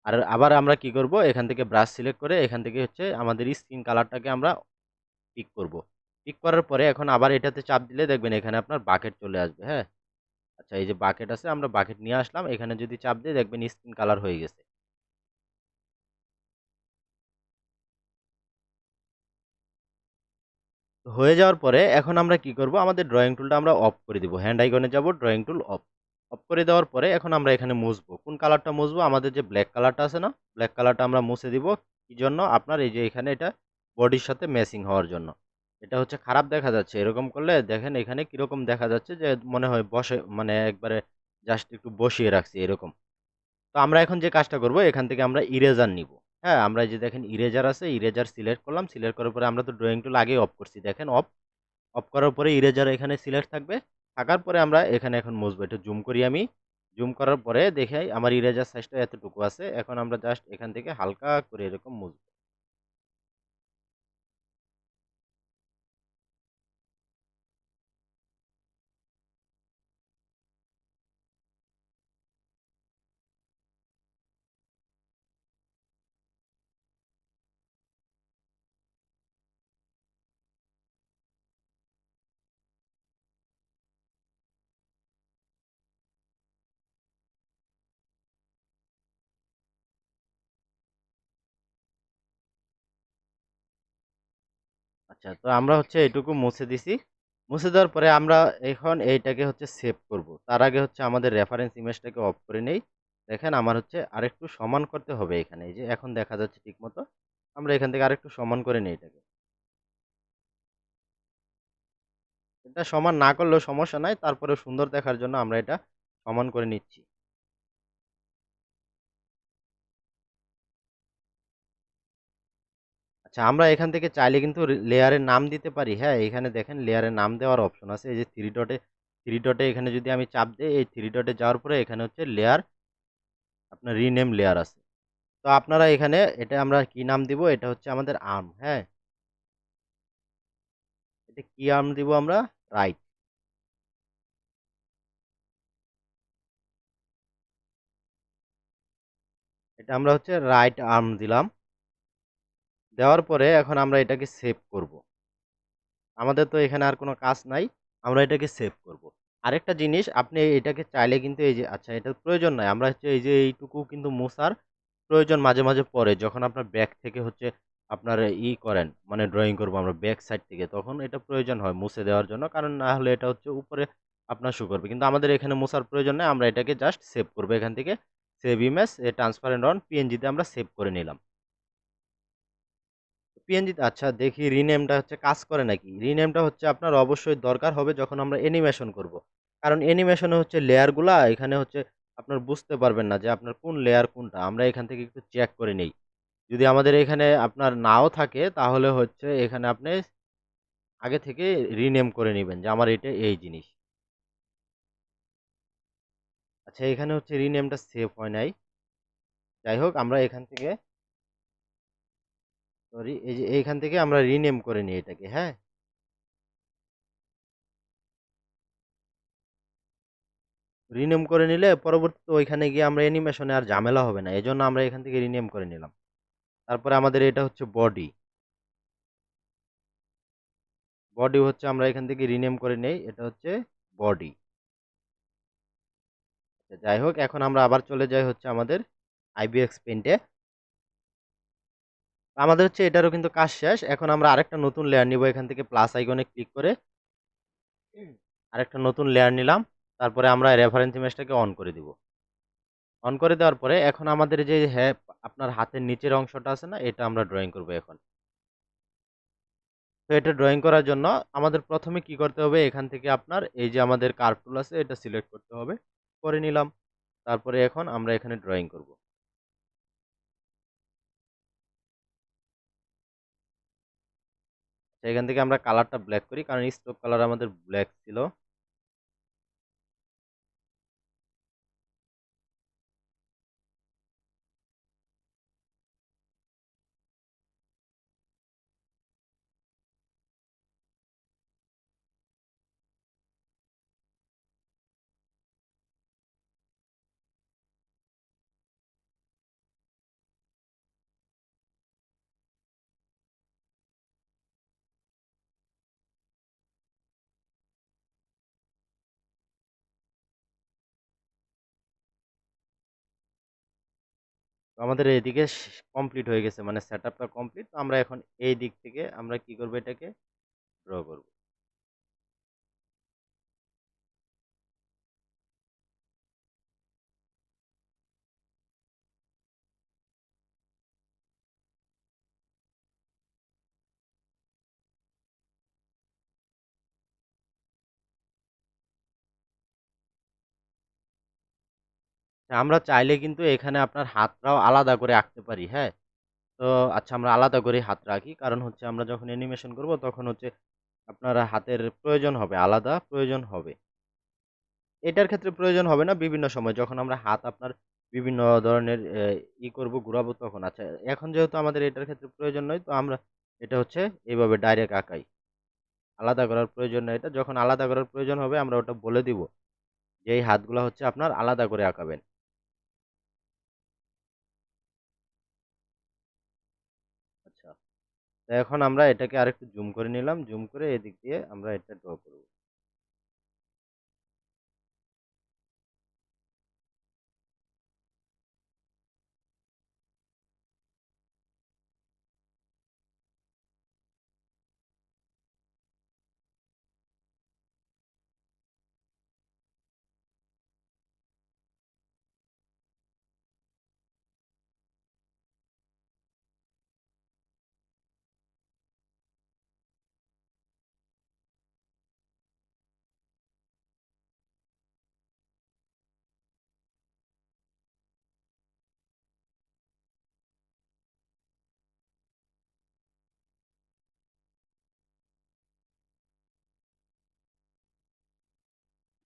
Speaker 1: আর আবার আমরা কি করব, এখান থেকে ব্রাশ সিলেক্ট করে এখান থেকে হচ্ছে আমাদের স্কিন কালারটাকে আমরা পিক করব। পিক করার পরে এখন আবার এটাতে চাপ দিলে দেখবেন এখানে আপনার বাকেট চলে আসবে। হ্যাঁ, আচ্ছা এই যে বাকেট আছে, আমরা বাকেট নিয়ে আসলাম, এখানে যদি চাপ দিই দেখবেন স্কিন কালার হয়ে গেছে। হয়ে যাওয়ার পরে এখন আমরা কি করব, আমাদের ড্রয়িং টুলটা আমরা অফ করে দিব, হ্যান্ড আইকনে যাব, ড্রয়িং টুল অফ। অফ করে দেওয়ার পরে এখন আমরা এখানে মুছবো, কোন কালারটা মুছবো, আমাদের যে ব্ল্যাক কালারটা আছে না, ব্ল্যাক কালারটা আমরা মুছে দিব। কি জন্য, আপনার এই যে এখানে এটা বডির সাথে ম্যাচিং হওয়ার জন্য। এটা হচ্ছে খারাপ দেখা যাচ্ছে, এরকম করলে দেখেন এখানে কিরকম দেখা যাচ্ছে, যে মনে হয় বসে, মানে একবারে জাস্ট একটু বসিয়ে রাখছি এরকম। তো আমরা এখন যে কাজটা করব, এখান থেকে আমরা ইরেজার নিব। হ্যাঁ, আমরা এই যে দেখেন ইরেজার আছে, ইরেজার সিলেক্ট করলাম, সিলেক্ট করার পরে আমরা তো ড্রয়িং টুল আগেই অফ করছি, দেখেন অফ। অফ করার পরে ইরেজার এখানে সিলেক্ট থাকবে, থাকার পরে আমরা এখানে এখন মুছবো, একটু জুম করি আমি। জুম করার পরে দেখে আমার ইরেজার সাইজটা এতটুকু আছে, এখন আমরা জাস্ট এখান থেকে হালকা করে এরকম মুছবো। আচ্ছা, তো আমরা হচ্ছে এইটুকু মুছে দিছি। মুছে দেওয়ার পরে আমরা এখন এইটাকে হচ্ছে সেভ করব। তার আগে হচ্ছে আমাদের রেফারেন্স ইমেজটাকে অফ করে নেই। দেখেন আমার হচ্ছে আরেকটু সমান করতে হবে এখানে। এই যে এখন দেখা যাচ্ছে ঠিকমতো। আমরা এখান থেকে আরেকটু সমান করে নেই এটাকে। এটা সমান না করলেও সমস্যা নাই। তারপরেও সুন্দর দেখার জন্য আমরা এটা সমান করে নিচ্ছি। আচ্ছা, আমরা এখান থেকে চাইলে কিন্তু লেয়ারের নাম দিতে পারি। হ্যাঁ, এখানে দেখেন লেয়ারের নাম দেওয়ার অপশন আছে। এই যে 3 ডটে এখানে যদি আমি চাপ দেই, এই 3 ডটে যাওয়ার পরে এখানে হচ্ছে লেয়ার, আপনার রিনেম লেয়ার আছে। তো আপনারা এখানে এটা আমরা কি নাম দিব? এটা হচ্ছে আমাদের আর্ম। হ্যাঁ, এটা কি আর্ম দিব আমরা? রাইট। এটা আমরা হচ্ছে রাইট আর্ম দিলাম। দেওয়ার পরে এখন আমরা এটাকে সেভ করব। আমাদের তো এখানে আর কোনো কাজ নাই। আমরা এটাকে সেভ করব। আরেকটা জিনিস, আপনি এটাকে চাইলে কিন্তু এই যে আচ্ছা, এটার প্রয়োজন নাই। আমরা হচ্ছে এই যে এইটুকু কিন্তু মুছার প্রয়োজন মাঝে, মাঝে পড়ে। যখন আপনার ব্যাক থেকে হচ্ছে আপনার করেন, মানে ড্রইং করব আমরা ব্যাক সাইড থেকে, তখন এটা প্রয়োজন হয় মুছে দেওয়ার জন্য। কারণ না হলে এটা হচ্ছে উপরে আপনার শো করবে। কিন্তু আমাদের এখানে মোছার প্রয়োজন নাই। আমরা এটাকে জাস্ট সেভ করব এখান থেকে। Save image transparent on PNG তে আমরা সেভ করে নিলাম। পিএনজিতে আচ্ছা, দেখি রিনেমটা হচ্ছে কাজ করে নাকি। রিনেমটা হচ্ছে আপনার অবশ্যই দরকার হবে যখন আমরা অ্যানিমেশন করব। কারণ অ্যানিমেশনে হচ্ছে লেয়ারগুলা এখানে হচ্ছে আপনার বুঝতে পারবেন না যে আপনার কোন লেয়ার কোনটা। আমরা এখান থেকে একটু চেক করে নেই। যদি আমাদের এখানে আপনার নাও থাকে তাহলে হচ্ছে এখানে আপনি আগে থেকে রিনেম করে নিবেন যে আমার এটা এই জিনিস। আচ্ছা, এখানে হচ্ছে রিনেমটা সেভ হয় নাই। যাই হোক, আমরা এখান থেকে সরি, এই যে এইখান থেকে আমরা রিনেম করে নিই এটাকে। হ্যাঁ, রিনেম করে নিলে পরবর্তীতে ওইখানে গিয়ে আমরা অ্যানিমেশনে আর ঝামেলা হবে না। এজন্য আমরা এখান থেকে রিনেম করে নিলাম। তারপরে আমাদের এটা হচ্ছে বডি। বডি হচ্ছে আমরা এখান থেকে রিনেম করে নেই। এটা হচ্ছে বডি। যাই হোক, এখন আমরা আবার চলে যাই হচ্ছে আমাদের আইবিএক্স পেইন্টে। আমাদের হচ্ছে এটারও কিন্তু কাজ শেষ। এখন আমরা আরেকটা নতুন লেয়ার নিব। এখান থেকে প্লাস আইকনে ক্লিক করে আরেকটা নতুন লেয়ার নিলাম। তারপরে আমরা রেফারেন্স ইমেজটাকে অন করে দিব। অন করে দেওয়ার পরে এখন আমাদের যে হ্যাঁ, আপনার হাতের নিচের অংশটা আছে না, এটা আমরা ড্রয়িং করব এখন। তো এটা ড্রয়িং করার জন্য আমাদের প্রথমে কি করতে হবে? এখান থেকে আপনার এই যে আমাদের কার্ভ টুল আছে, এটা সিলেক্ট করতে হবে। করে নিলাম। তারপরে এখন আমরা এখানে ড্রয়িং করব। এখান থেকে আমরা কালারটা ব্ল্যাক করি, কারণ স্টক কালার আমাদের ব্ল্যাক ছিল। তো আমাদের এইদিকে কমপ্লিট হয়ে গেছে, মানে সেটআপটা কমপ্লিট। তো আমরা এখন এই দিক থেকে আমরা কি করব? এটাকে ড্র করব। আমরা চাইলে কিন্তু এখানে আপনার হাতটাও আলাদা করে আঁকতে পারি। হ্যাঁ, তো আচ্ছা, আমরা আলাদা করে হাত রাখি। কারণ হচ্ছে আমরা যখন অ্যানিমেশন করব তখন হচ্ছে আপনার হাতের প্রয়োজন হবে, আলাদা প্রয়োজন হবে। এটার ক্ষেত্রে প্রয়োজন হবে না বিভিন্ন সময় যখন আমরা হাত আপনার বিভিন্ন ধরনের করব, ঘুরাবো তখন। আচ্ছা, এখন যেহেতু আমাদের এটার ক্ষেত্রে প্রয়োজন নয়, তো আমরা এটা হচ্ছে এইভাবে ডাইরেক্ট আঁকাই। আলাদা করার প্রয়োজন নেই। এটা যখন আলাদা করার প্রয়োজন হবে আমরা ওটা বলে দিব যে এই হাতগুলা হচ্ছে আপনার আলাদা করে আঁকাবেন। আচ্ছা, তো এখন আমরা এটাকে আরেকটু জুম করে নিলাম। জুম করে এদিক দিয়ে আমরা এটা ড্র করব।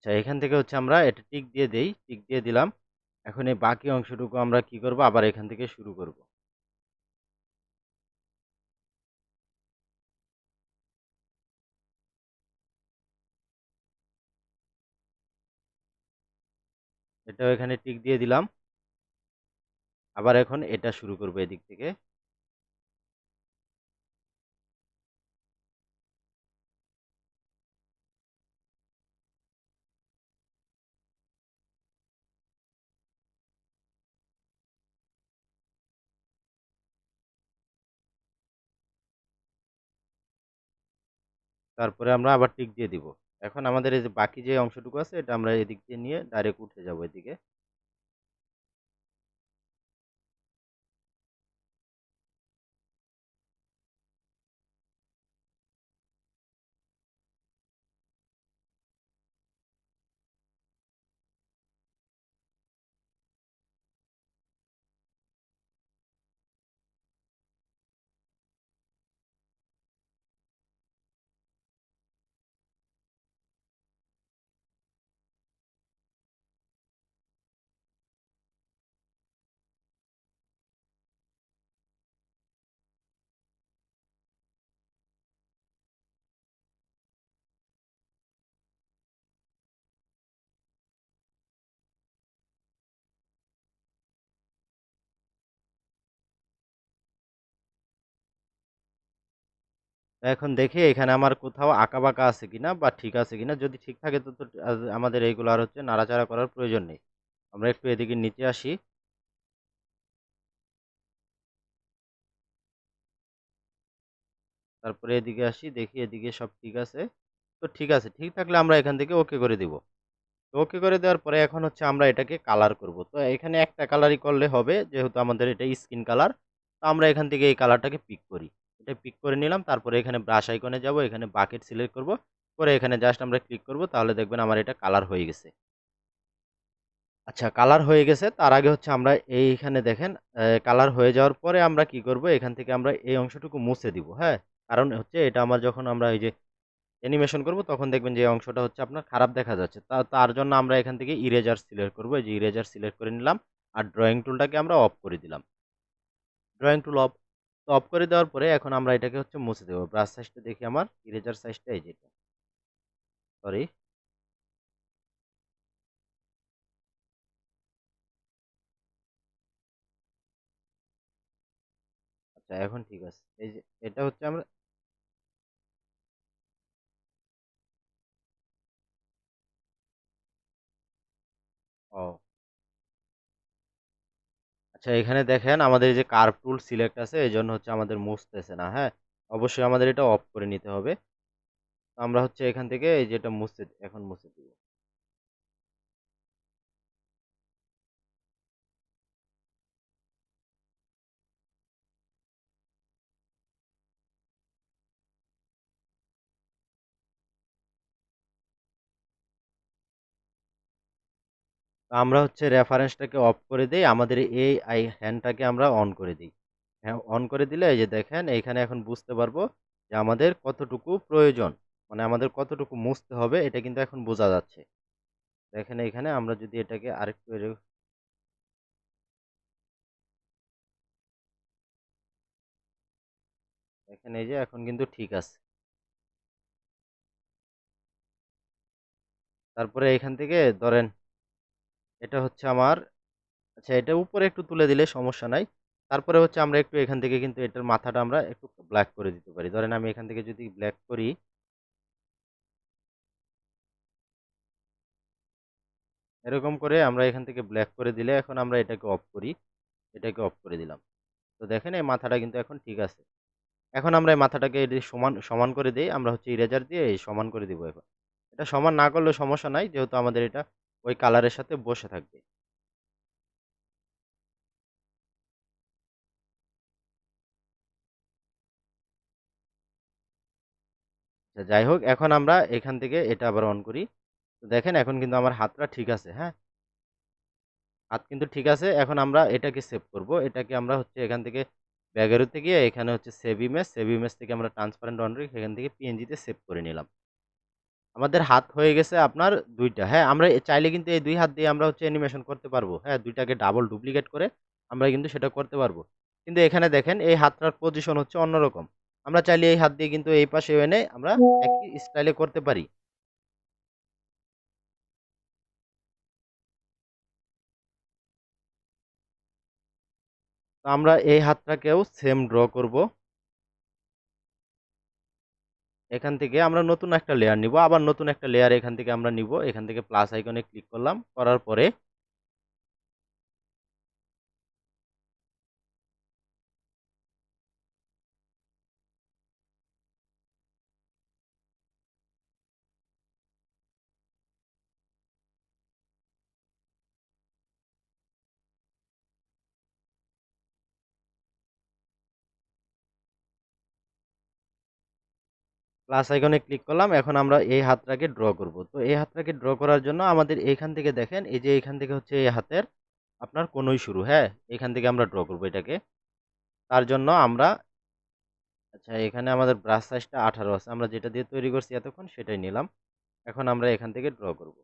Speaker 1: আচ্ছা, এখান থেকে হচ্ছে আমরা এটা টিক দিয়ে দেই, টিক দিয়ে দিলাম। এখন এই বাকি অংশটুকু আমরা কি করব, আবার এখান থেকে শুরু করব। এটাও এখানে টিক দিয়ে দিলাম। আবার এখন এটা শুরু করব এদিক থেকে। তারপরে আমরা আবার টিক দিয়ে দিব। এখন আমাদের এই যে বাকি যে অংশটুকু আছে এটা আমরা এদিক দিয়ে নিয়ে ডাইরেক্ট উঠে যাব এদিকে। এখন দেখি এখানে আমার কোথাও আঁকাবাঁকা আছে কিনা বা ঠিক আছে কিনা। যদি ঠিক থাকে তো আমাদের এইগুলো আর হচ্ছে নাড়াচাড়া করার প্রয়োজন নেই। আমরা একটু এদিকে নিচে আসি। তারপরে এদিকে আসি, দেখি এদিকে সব ঠিক আছে। তো ঠিক আছে, ঠিক থাকলে আমরা এখান থেকে ওকে করে দিব। তো ওকে করে দেওয়ার পরে এখন হচ্ছে আমরা এটাকে কালার করব। তো এখানে একটা কালারই করলে হবে, যেহেতু আমাদের এটা স্কিন কালার। তো আমরা এখান থেকে এই কালারটাকে পিক করি। এটা পিক করে নিলাম। তারপরে এখানে ব্রাশ আইকনে যাব, এখানে বাকেট সিলেক্ট করব। করে এখানে জাস্ট আমরা ক্লিক করব, তাহলে দেখবেন আমার এটা কালার হয়ে গেছে। আচ্ছা, কালার হয়ে গেছে। তার আগে হচ্ছে আমরা এইখানে দেখেন, কালার হয়ে যাওয়ার পরে আমরা কি করব, এখান থেকে আমরা এই অংশটুকু মুছে দিব। হ্যাঁ, কারণ হচ্ছে এটা আমার যখন আমরা এই যে অ্যানিমেশন করব তখন দেখবেন যে এই অংশটা হচ্ছে আপনার খারাপ দেখা যাচ্ছে। তার জন্য আমরা এখান থেকে ইরেজার সিলেক্ট করব। এই যে ইরেজার সিলেক্ট করে নিলাম। আর ড্রয়িং টুলটাকে আমরা অফ করে দিলাম। Drawing tool of. তো অফ করে দেওয়ার পরে এখন আমরা এটাকে হচ্ছে মুছে দেব। ব্রাশ সাইজটা দেখি, আমার ইরেজার সাইজটা এই যেটা, সরি। আচ্ছা, এখন ঠিক আছে। এই যে এটা হচ্ছে আমরা, ও আচ্ছা, এখানে দেখেন আমাদের এই যে কার্ভ টুল সিলেক্ট আছে, এই জন্য হচ্ছে আমাদের মুছতেছে না। হ্যাঁ, অবশ্যই আমাদের এটা অফ করে নিতে হবে। তো আমরা হচ্ছে এখান থেকে এই যে এটা মুছে, এখন মুছে দিব। তো আমরা হচ্ছে রেফারেন্সটাকে অফ করে দেই, আমাদের এই আই হ্যান্ডটাকে আমরা অন করে দিই। হ্যাঁ, অন করে দিলে এই যে দেখেন এইখানে এখন বুঝতে পারবো যে আমাদের কতটুকু প্রয়োজন, মানে আমাদের কতটুকু মুছতে হবে, এটা কিন্তু এখন বোঝা যাচ্ছে। দেখেন এখানে আমরা যদি এটাকে আরেকটু দেখেন, এই যে এখন কিন্তু ঠিক আছে। তারপরে এখান থেকে ধরেন এটা হচ্ছে আমার, আচ্ছা এটা উপরে একটু তুলে দিলে সমস্যা নাই। তারপরে হচ্ছে আমরা একটু এখান থেকে কিন্তু এটার মাথাটা আমরা একটু ব্ল্যাক করে দিতে পারি। ধরেন আমি এখান থেকে যদি ব্ল্যাক করি, এরকম করে আমরা এখান থেকে ব্ল্যাক করে দিলে এখন আমরা এটাকে অফ করি। এটাকে অফ করে দিলাম। তো দেখেন এই মাথাটা কিন্তু এখন ঠিক আছে। এখন আমরা এই মাথাটাকে এটি সমান সমান করে দেই। আমরা হচ্ছে ইরেজার দিয়ে এই সমান করে দিব এখন। এটা সমান না করলেও সমস্যা নাই, যেহেতু আমাদের এটা ওই কালারের সাথে বসে থাকবে। আচ্ছা, যাই হোক, এখন আমরা এখান থেকে এটা আবার অন করি। তো দেখেন এখন কিন্তু আমার হাতটা ঠিক আছে। হ্যাঁ, হাত কিন্তু ঠিক আছে। এখন আমরা এটাকে সেভ করব। এটাকে আমরা হচ্ছে এখান থেকে ব্যাগেরোতে গিয়ে এখানে হচ্ছে সেভ ইমেজ, সেভ ইমেজ থেকে আমরা ট্রান্সপারেন্ট অন রেখে এখান থেকে পিএনজি তে সেভ করে নিলাম। আমাদের হাত হয়ে গেছে আপনার ২ টা। হ্যাঁ, আমরা চাইলে কিন্তু এই ২ হাত দিয়ে আমরা হচ্ছে অ্যানিমেশন করতে পারবো। হ্যাঁ, ২ টাকে ডাবল ডুপ্লিকেট করে আমরা কিন্তু সেটা করতে পারবো। কিন্তু এখানে দেখেন এই হাতটার পজিশন হচ্ছে অন্যরকম। আমরা চাইলে এই হাত দিয়ে কিন্তু এই পাশে এনে আমরা একই স্টাইলে করতে পারি। তো আমরা এই হাতটাকেও সেম ড্র করব। এখান থেকে আমরা নতুন একটা লেয়ার নিব। আবার নতুন একটা লেয়ার এখান থেকে আমরা নিব। এখান থেকে প্লাস আইকনে ক্লিক করলাম। করার পরে প্লাস আইকনে ক্লিক করলাম। এখন আমরা এই হাতটাকে ড্র করব। তো এই হাতটাকে ড্র করার জন্য আমাদের এইখান থেকে দেখেন এই যে এইখান থেকে হচ্ছে এই হাতের আপনার কোনই শুরু, হ্যাঁ? এখান থেকে আমরা ড্র করব এটাকে। তার জন্য আমরা আচ্ছা এখানে আমাদের ব্রাশ সাইজটা 18 আছে। আমরা যেটা দিয়ে তৈরি করছি এতক্ষণ সেটাই নিলাম। এখন আমরা এখান থেকে ড্র করব।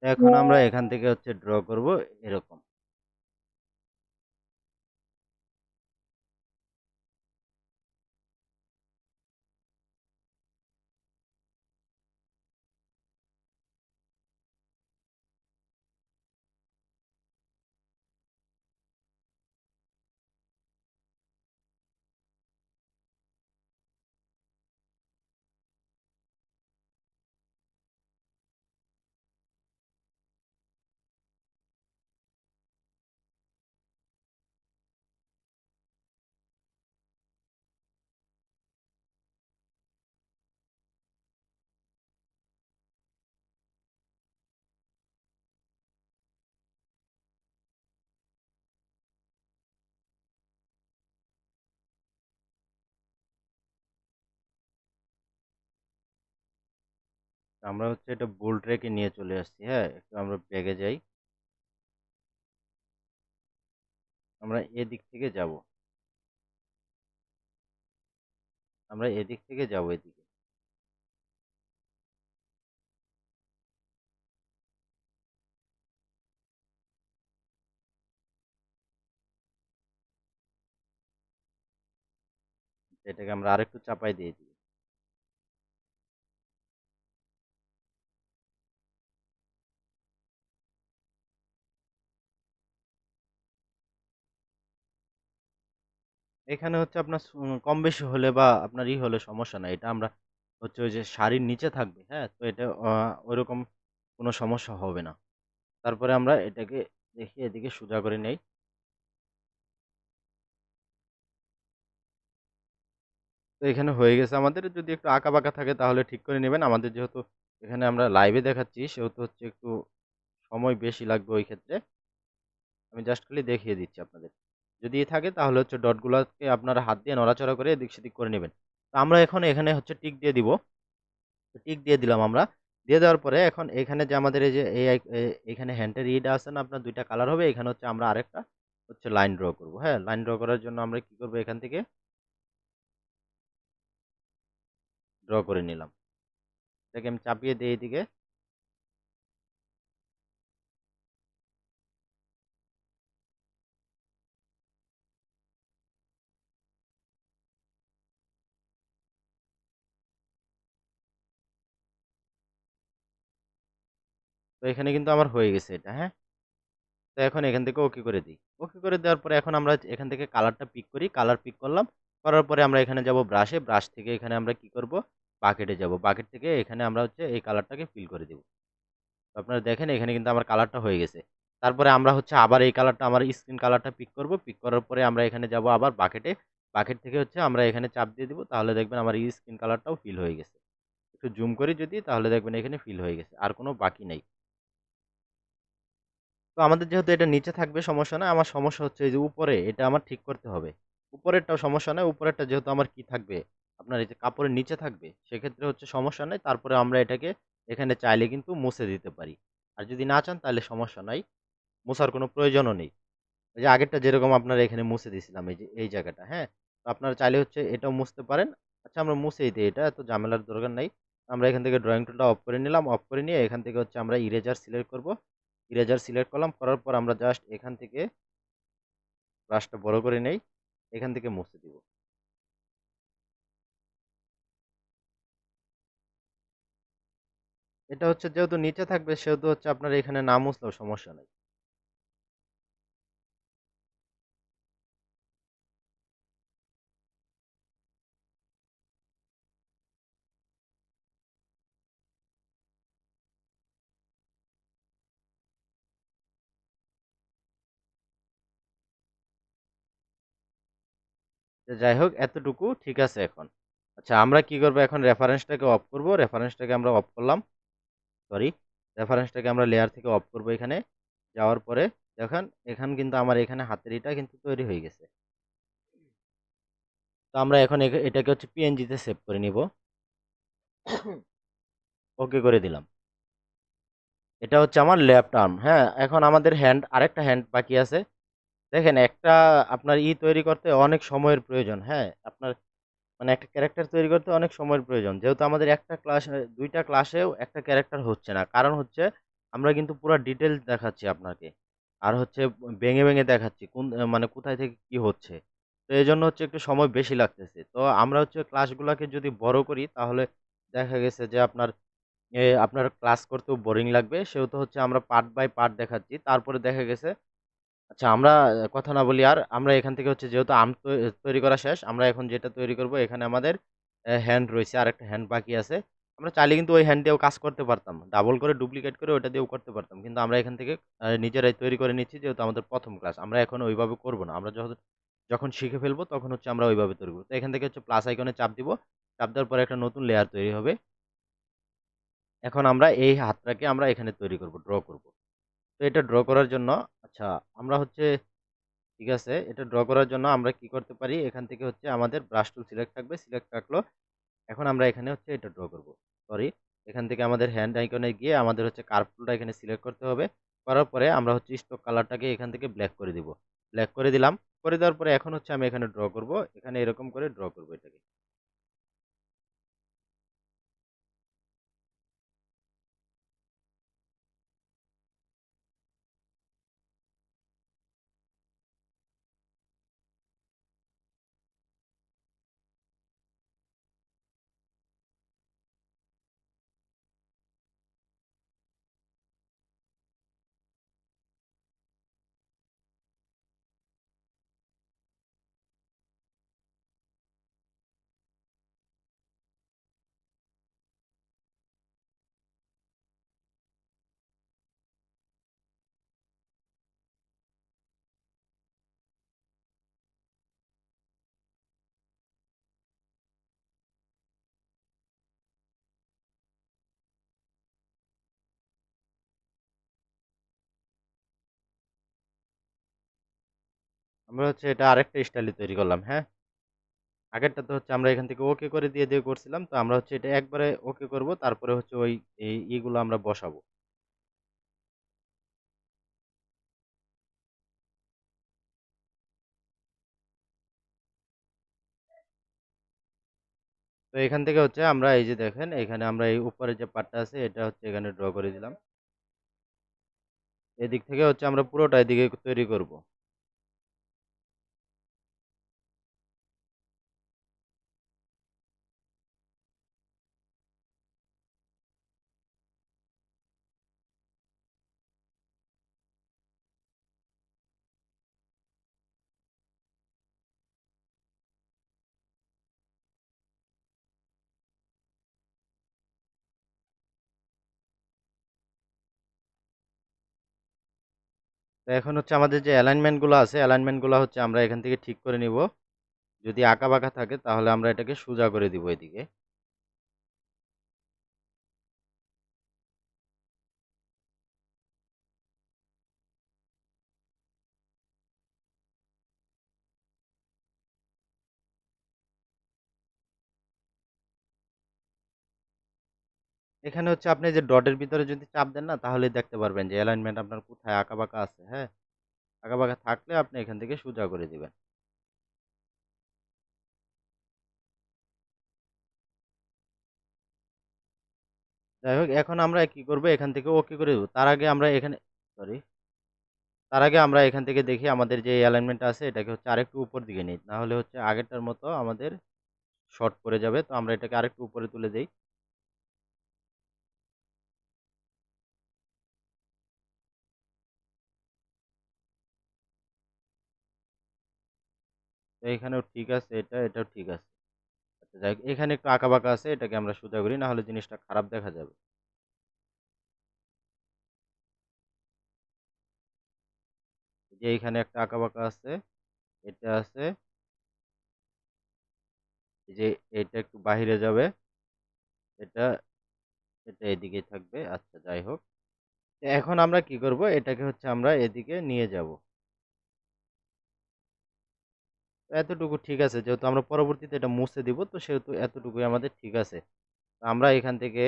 Speaker 1: এখন আমরা এখান থেকে হচ্ছে ড্র করব এরকম। আমরা হচ্ছে এটা বোল্ড রেখে নিয়ে চলে আসছি, হ্যাঁ? একটু আমরা ব্যাগে যাই। আমরা এদিক থেকে যাব। আমরা এদিক থেকে যাব এদিকে। এটাকে আমরা আরেকটু চাপাই দিয়ে দিই। এখানে হচ্ছে আপনার কম বেশি হলে বা আপনার হলে সমস্যা নাই। এটা আমরা হচ্ছে ওই যে শাড়ির নিচে থাকবে, হ্যাঁ? তো এটা ওইরকম কোনো সমস্যা হবে না। তারপরে আমরা এটাকে দেখি এদিকে সোজা করে নেই। তো এখানে হয়ে গেছে আমাদের। যদি একটু আঁকা-বাঁকা থাকে তাহলে ঠিক করে নেবেন। আমাদের যেহেতু এখানে আমরা লাইভে দেখাচ্ছি সেহেতু হচ্ছে একটু সময় বেশি লাগবে ওই ক্ষেত্রে। আমি জাস্ট খালি দেখিয়ে দিচ্ছি আপনাদের। যদি থাকে তাহলে হচ্ছে ডটগুলাকে আপনারা হাত দিয়ে নড়াচড়া করে এদিক সেদিক করে নেবেন। তো আমরা এখন এখানে হচ্ছে টিক দিয়ে দিব। তো টিক দিয়ে দিলাম আমরা। দিয়ে দেওয়ার পরে এখন এখানে যে আমাদের এই যে এখানে হ্যান্ডের ইটা আছে না আপনার ২ টা কালার হবে। এখানে হচ্ছে আমরা আরেকটা হচ্ছে লাইন ড্র করব। হ্যাঁ? লাইন ড্র করার জন্য আমরা কি করব এখান থেকে ড্র করে নিলাম। এটাকে আমি চাপিয়ে দিই এইদিকে। তো এখানে কিন্তু আমার হয়ে গেছে এটা, হ্যাঁ? তো এখন এখান থেকে ওকে করে দিই। ওকে করে দেওয়ার পরে এখন আমরা এখান থেকে কালারটা পিক করি। কালার পিক করলাম। করার পরে আমরা এখানে যাব ব্রাশে। ব্রাশ থেকে এখানে আমরা কি করব? বাকেটে যাব। বাকেট থেকে এখানে আমরা হচ্ছে এই কালারটাকে ফিল করে দিব। তো আপনারা দেখেন এখানে কিন্তু আমার কালারটা হয়ে গেছে। তারপরে আমরা হচ্ছে আবার এই কালারটা আমার স্কিন কালারটা পিক করব। পিক করার পরে আমরা এখানে যাব আবার বাকেটে। বাকেট থেকে হচ্ছে আমরা এখানে চাপ দিয়ে দিব। তাহলে দেখবেন আমার এই স্কিন কালারটাও ফিল হয়ে গেছে। একটু জুম করি যদি তাহলে দেখবেন এখানে ফিল হয়ে গেছে। আর কোনো বাকি নেই। তো আমাদের যেহেতু এটা নিচে থাকবে সমস্যা নাই। আমার সমস্যা হচ্ছে এই যে উপরে এটা আমার ঠিক করতে হবে। উপরেরটাও সমস্যা নাই। উপরেরটা যেহেতু আমার কি থাকবে? আপনার এই যে কাপড়ের নিচে থাকবে। সেক্ষেত্রে হচ্ছে সমস্যা নাই। তারপরে আমরা এটাকে এখানে চাইলে কিন্তু মুছে দিতে পারি। আর যদি না চান তাহলে সমস্যা নাই। মোছার কোনো প্রয়োজনও নেই। ওই যে আগেরটা যেরকম আপনারা এখানে মুছে দিয়েছিলাম এই যে এই জায়গাটা, হ্যাঁ? তো আপনারা চাইলে হচ্ছে এটাও মুছতে পারেন। আচ্ছা আমরা মুছেই দেই এটা এত ঝামেলার দরকার নাই। আমরা এখান থেকে ড্রয়িং টুলটা অফ করে নিলাম। অফ করে নিয়ে এখান থেকে হচ্ছে আমরা ইরেজার সিলেক্ট করব। ইরেজার সিলেক্ট করলাম। করার পর আমরা জাস্ট এখান থেকে ব্রাশটা বড় করে নেই। এখান থেকে মুছে দিব। এটা হচ্ছে যেহেতু নিচে থাকবে সেহেতু হচ্ছে আপনার এখানে না মুছলেও সমস্যা নাই। তো যাই হোক এতটুকু ঠিক আছে এখন। আচ্ছা আমরা কি করব এখন রেফারেন্সটাকে অফ করব। রেফারেন্সটাকে আমরা অফ করলাম। সরি, রেফারেন্সটাকে আমরা লেয়ার থেকে অফ করব এখানে। যাওয়ার পরে দেখেন এখন কিন্তু আমার এখানে হাতের এটা কিন্তু তৈরি হয়ে গেছে। তো আমরা এখন এটাকে হচ্ছে পিএনজি তে সেভ করে নিব। ওকে করে দিলাম। এটা হচ্ছে আমার লেফট আর্ম, হ্যাঁ? এখন আমাদের আরেকটা হ্যান্ড বাকি আছে। দেখেন একটা আপনার তৈরি করতে অনেক সময়ের প্রয়োজন, হ্যাঁ? আপনার মানে একটা ক্যারেক্টার তৈরি করতে অনেক সময়ের প্রয়োজন। যেহেতু আমাদের একটা ক্লাস ২ টা ক্লাসেও একটা ক্যারেক্টার হচ্ছে না। কারণ হচ্ছে আমরা কিন্তু পুরা ডিটেইলস দেখাচ্ছি আপনাকে। আর হচ্ছে ভেঙে, ভেঙে দেখাচ্ছি কোন মানে কোথায় থেকে কি হচ্ছে। তো এজন্য হচ্ছে একটু সময় বেশি লাগতেছে। তো আমরা হচ্ছে ক্লাসগুলাকে যদি বড় করি তাহলে দেখা গেছে যে আপনার ক্লাস করতেও বোরিং লাগবে। সেহেতু হচ্ছে আমরা পার্ট বাই পার্ট দেখাচ্ছি। তারপরে দেখা গেছে আচ্ছা আমরা কথা না বলি আর। আমরা এখান থেকে হচ্ছে যেহেতু আর্ম তৈরি করা শেষ, আমরা এখন যেটা তৈরি করব এখানে আমাদের হ্যান্ড রয়েছে, আরেকটা হ্যান্ড বাকি আছে। আমরা চাইলে কিন্তু ওই হ্যান্ড দিয়েও কাজ করতে পারতাম। ডাবল করে ডুপ্লিকেট করে ওটা দিয়েও করতে পারতাম। কিন্তু আমরা এখান থেকে নিজেরাই তৈরি করে নিচ্ছি যেহেতু আমাদের ১ম ক্লাস। আমরা এখন ওইভাবে করব না। আমরা যখন শিখে ফেলবো তখন হচ্ছে আমরা ওইভাবে তৈরি করব। তো এখান থেকে হচ্ছে প্লাস আইকনে চাপ দিব। চাপ দেওয়ার পরে একটা নতুন লেয়ার তৈরি হবে। এখন আমরা এই হাতটাকে আমরা এখানে তৈরি করব, ড্র করব। তো এটা ড্র করার জন্য আচ্ছা আমরা হচ্ছে ঠিক আছে। এটা ড্র করার জন্য আমরা কি করতে পারি? এখান থেকে হচ্ছে আমাদের ব্রাশ টুল সিলেক্ট থাকবে। সিলেক্ট থাকলো। এখন আমরা এখানে হচ্ছে এটা ড্র করব। সরি। এখান থেকে আমাদের হ্যান্ড আইকনে গিয়ে আমাদের হচ্ছে কার্ভ টুলটা এখানে সিলেক্ট করতে হবে। করার পরে আমরা হচ্ছে স্ট্রোক কালারটাকে এখান থেকে ব্ল্যাক করে দিব। ব্ল্যাক করে দিলাম। করে দেওয়ার পরে এখন হচ্ছে আমি এখানে ড্র করব। এখানে এরকম করে ড্র করব এটাকে। আমরা হচ্ছে এটা আরেকটা স্টাইলে তৈরি করলাম, হ্যাঁ? আগেরটা তো হচ্ছে আমরা এখান থেকে ওকে করে দিয়ে করছিলাম। তো আমরা হচ্ছে এটা একবারে ওকে করব। তারপরে হচ্ছে ওই এই ইগুলো আমরা বসাবো। তো এখান থেকে হচ্ছে আমরা এই যে দেখেন এখানে আমরা এই উপরে যে পার্টটা আছে এটা হচ্ছে এখানে ড্র করে দিলাম। এদিক থেকে হচ্ছে আমরা পুরোটা এদিকে তৈরি করব। তো এখন হচ্ছে আমাদের যে অ্যালাইনমেন্ট গুলো আছে অ্যালাইনমেন্ট গুলো হচ্ছে আমরা এখান থেকে ঠিক করে নিব। যদি আঁকা বাঁকা থাকে তাহলে আমরা এটাকে সোজা করে দিব এদিকে। এখানে হচ্ছে আপনি যে ডটের ভিতরে যদি চাপ দেন না তাহলে দেখতে পারবেন যে অ্যালাইনমেন্ট আপনার কোথায় আঁকা বাঁকা আছে। হ্যাঁ, আঁকা বাঁকা থাকলে আপনি এখান থেকে সোজা করে দিবেন। যাই হোক, এখন আমরা কি করব, এখান থেকে ওকে করে দেব। তার আগে আমরা এখানে সরি তার আগে আমরা এখান থেকে দেখি আমাদের যে অ্যালাইনমেন্টটা আছে এটাকে হচ্ছে আরেকটু উপর দিকে নিই, না হলে হচ্ছে আগেরটার মতো আমাদের শর্ট পড়ে যাবে। তো আমরা এটাকে আরেকটু উপরে তুলে দেই। তো এখানেও ঠিক আছে, এটাও ঠিক আছে। আচ্ছা যাই হোক, এখানে একটু আঁকা বাঁকা আছে, এটাকে আমরা সোজা করি, না হলে জিনিসটা খারাপ দেখা যাবে। যে এখানে একটা আঁকা বাঁকা আছে, এটা আছে, এই যে এটা একটু বাহিরে যাবে, এটা এটা এদিকেই থাকবে। আচ্ছা যাই হোক, তো এখন আমরা কি করব, এটাকে হচ্ছে আমরা এদিকে নিয়ে যাব। তো এতটুকু ঠিক আছে, যেহেতু আমরা পরবর্তীতে এটা মুছে দিব, তো সেহেতু এতটুকুই আমাদের ঠিক আছে। তো আমরা এখান থেকে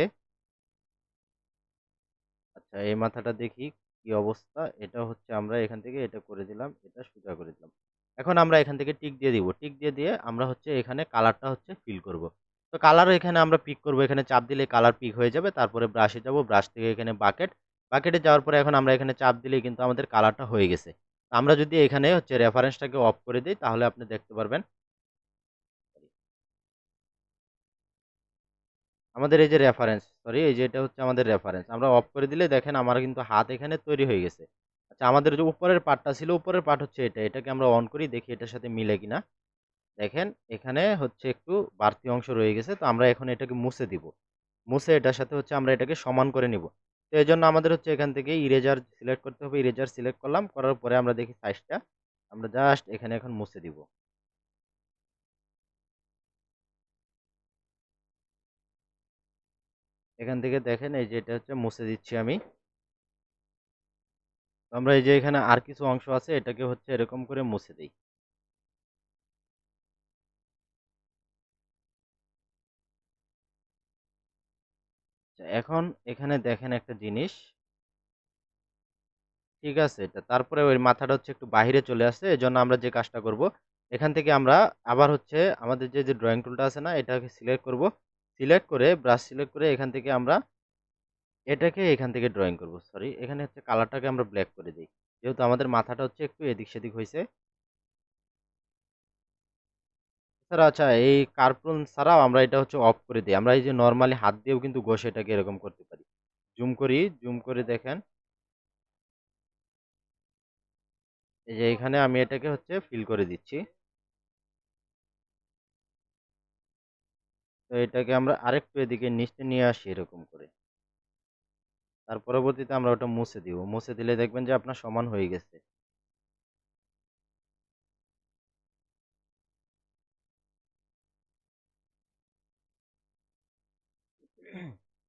Speaker 1: আচ্ছা এই মাথাটা দেখি কি অবস্থা। এটা হচ্ছে আমরা এখান থেকে এটা করে দিলাম, এটা সোজা করে দিলাম। এখন আমরা এখান থেকে টিক দিয়ে দিব, টিক দিয়ে দিয়ে আমরা হচ্ছে এখানে কালারটা হচ্ছে ফিল করব। তো কালারও এখানে আমরা পিক করব, এখানে চাপ দিলে কালার পিক হয়ে যাবে। তারপরে ব্রাশে যাব, ব্রাশ থেকে এখানে বাকেট, বাকেটে যাওয়ার পরে এখন আমরা এখানে চাপ দিলেই কিন্তু আমাদের কালারটা হয়ে গেছে। আমরা যদি এখানে হচ্ছে রেফারেন্সটাকে অফ করে দিই তাহলে আপনি দেখতে পারবেন আমাদের এই যে রেফারেন্স, সরি এই যে এটা হচ্ছে আমাদের রেফারেন্স, আমরা অফ করে দিলে দেখেন আমার কিন্তু হাত এখানে তৈরি হয়ে গেছে। আচ্ছা, আমাদের যে উপরের পার্টটা ছিল, উপরের পার্ট হচ্ছে এটা, এটাকে আমরা অন করি, দেখি এটার সাথে মিলে কিনা। দেখেন এখানে হচ্ছে একটু বাড়তি অংশ রয়ে গেছে, তো আমরা এখন এটাকে মুছে দিব। মুছে এটার সাথে হচ্ছে আমরা এটাকে সমান করে নিব। তো এই জন্য আমাদের হচ্ছে এখান থেকে ইরেজার সিলেক্ট করতে হবে, ইরেজার সিলেক্ট করলাম, করার পরে আমরা দেখি সাইজটা, আমরা জাস্ট এখানে এখন মুছে দিব। এখান থেকে দেখেন এই যে এটা হচ্ছে মুছে দিচ্ছি আমি। তো আমরা এই যে এখানে আর কিছু অংশ আছে এটাকে হচ্ছে এরকম করে মুছে দিই। আচ্ছা, এখন এখানে দেখেন একটা জিনিস, ঠিক আছে, এটা তারপরে ওই মাথাটা হচ্ছে একটু বাহিরে চলে আসছে, এজন্য আমরা যে কাজটা করব, এখান থেকে আমরা আবার হচ্ছে আমাদের যে ড্রয়িং টুলটা আছে না, এটাকে সিলেক্ট করব, সিলেক্ট করে ব্রাশ সিলেক্ট করে এখান থেকে আমরা এটাকে এখান থেকে ড্রয়িং করব। সরি, এখানে হচ্ছে কালারটাকে আমরা ব্ল্যাক করে দিই, যেহেতু আমাদের মাথাটা হচ্ছে একটু এদিক সেদিক হয়েছে। স্যার আচ্ছা, এই কার্টুন ছাড়াও আমরা এটা হচ্ছে অফ করে দিই, আমরা এই যে নর্মালি হাত দিয়েও কিন্তু ঘষে এটাকে এরকম করতে পারি। জুম করি, জুম করে দেখেন এই যে এখানে আমি এটাকে হচ্ছে ফিল করে দিচ্ছি। তো এটাকে আমরা আরেকটু এদিকে নিচে নিয়ে আসি এরকম করে। তার পরবর্তীতে আমরা ওটা মুছে দিব, মুছে দিলে দেখবেন যে আপনার সমান হয়ে গেছে।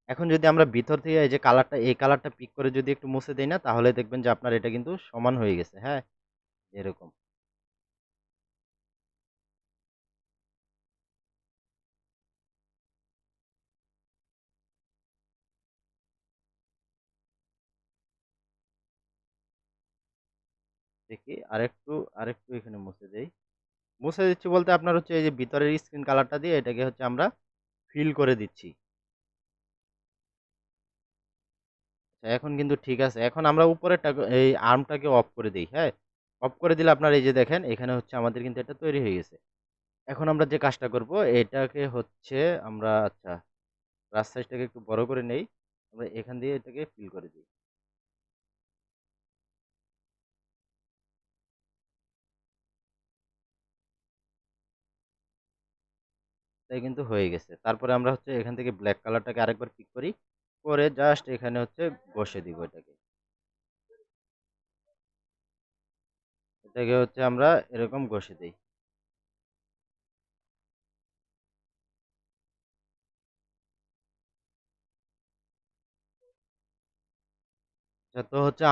Speaker 1: এখন যদি আমরা ভিতর থেকে এই যে কালারটা, এই কালারটা পিক করে যদি একটু মুছে দেই না, তাহলে দেখবেন যে আপনার এটা কিন্তু সমান হয়ে গেছে। হ্যাঁ, এরকম। দেখি আরেকটু, আরেকটু এখানে মুছে দেই। মুছে দিচ্ছি বলতে আপনার হচ্ছে এই যে ভিতরের স্ক্রিন কালারটা দিয়ে এটাকে হচ্ছে আমরা ফিল করে দিচ্ছি। এখন কিন্তু ঠিক আছে। এখন আমরা উপরেরটা এই আর্মটাকে অফ করে দেই, হ্যাঁ? অফ করে দিলে আপনার এই যে দেখেন এখানে হচ্ছে আমাদের কিন্তু এটা তৈরি হয়ে গেছে। এখন আমরা যে কাজটা করব এটাকে হচ্ছে আমরা আচ্ছা রাস্ট সাইজটাকে একটু বড় করে নেই। আমরা এখান দিয়ে এটাকে ফিল করে দিই। তাই কিন্তু হয়ে গেছে। তারপরে আমরা হচ্ছে এখান থেকে ব্লাক কালারটাকে আরেকবার পিক করি। করে জাস্ট এখানে হচ্ছে বসিয়ে দিব এটাকে। এটাকে হচ্ছে আমরা এরকম ঘষে দেই। আচ্ছা তো হচ্ছে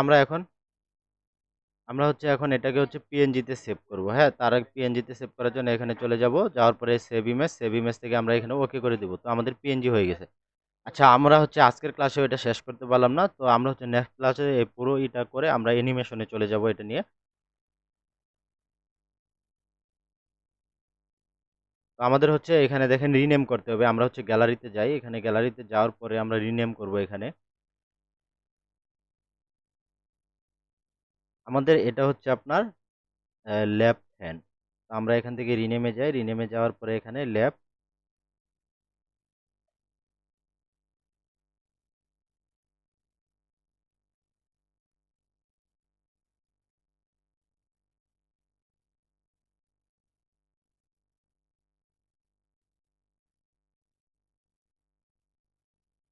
Speaker 1: আমরা হচ্ছে এখন এটাকে হচ্ছে PNG তে সেভ করব। হ্যাঁ? তার আগে PNG তে সেভ করার জন্য এখানে চলে যাব। যাওয়ার পরে সেভ ইমেজ থেকে আমরা এখানে ওকে করে দিব। তো আমাদের PNG হয়ে গেছে। আচ্ছা আমরা হচ্ছে আজকের ক্লাসেও এটা শেষ করতে পারলাম না। তো আমরা হচ্ছে নেক্সট ক্লাসে এই পুরো ইটা করে আমরা অ্যানিমেশনে চলে যাব এটা নিয়ে। তো আমাদের হচ্ছে এখানে দেখেন রিনেম করতে হবে। আমরা হচ্ছে গ্যালারিতে যাই। এখানে গ্যালারিতে যাওয়ার পরে আমরা রিনেম করব এখানে। আমাদের এটা হচ্ছে আপনার লেফট হ্যান্ড। তো আমরা এখান থেকে রিনেমে যাই। রিনেমে যাওয়ার পরে এখানে লেফট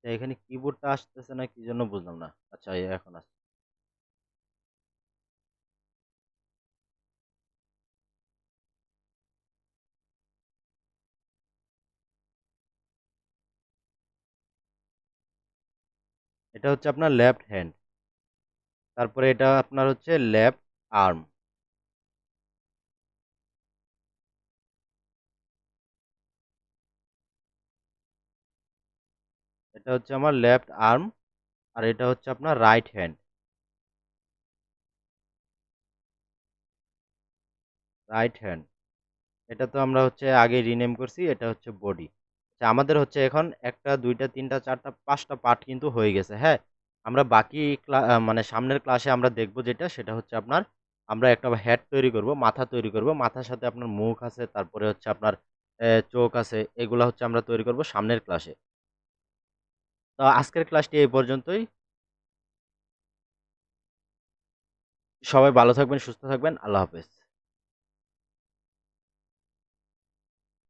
Speaker 1: এখানে কিবোর্ডটা আসতেছে না কি জন্য বুঝলাম না। আচ্ছা এখন আসছে। এটা হচ্ছে আপনার লেফট হ্যান্ড। তারপরে এটা আপনার হচ্ছে লেফট আর্ম। এটা হচ্ছে আমার লেফট আর্ম। আর এটা হচ্ছে আপনার রাইট হ্যান্ড। Right hand. এটা তো আমরা হচ্ছে আগে রিনেম করছি। এটা হচ্ছে বডি। আচ্ছা আমাদের হচ্ছে এখন ১ টা ২ টা ৩ টা ৪ টা ৫ টা পার্ট কিন্তু হয়ে গেছে। হ্যাঁ? আমরা বাকি মানে সামনের ক্লাসে আমরা দেখব যেটা সেটা হচ্ছে আপনার আমরা একটা হেড তৈরি করব, মাথা তৈরি করব। মাথার সাথে আপনার মুখ আছে, তারপরে হচ্ছে আপনার চোখ আছে। এগুলা হচ্ছে আমরা তৈরি করব সামনের ক্লাসে। তো আজকের ক্লাসটি এই পর্যন্তই। সবাই ভালো থাকবেন, সুস্থ থাকবেন। আল্লাহ হাফেজ।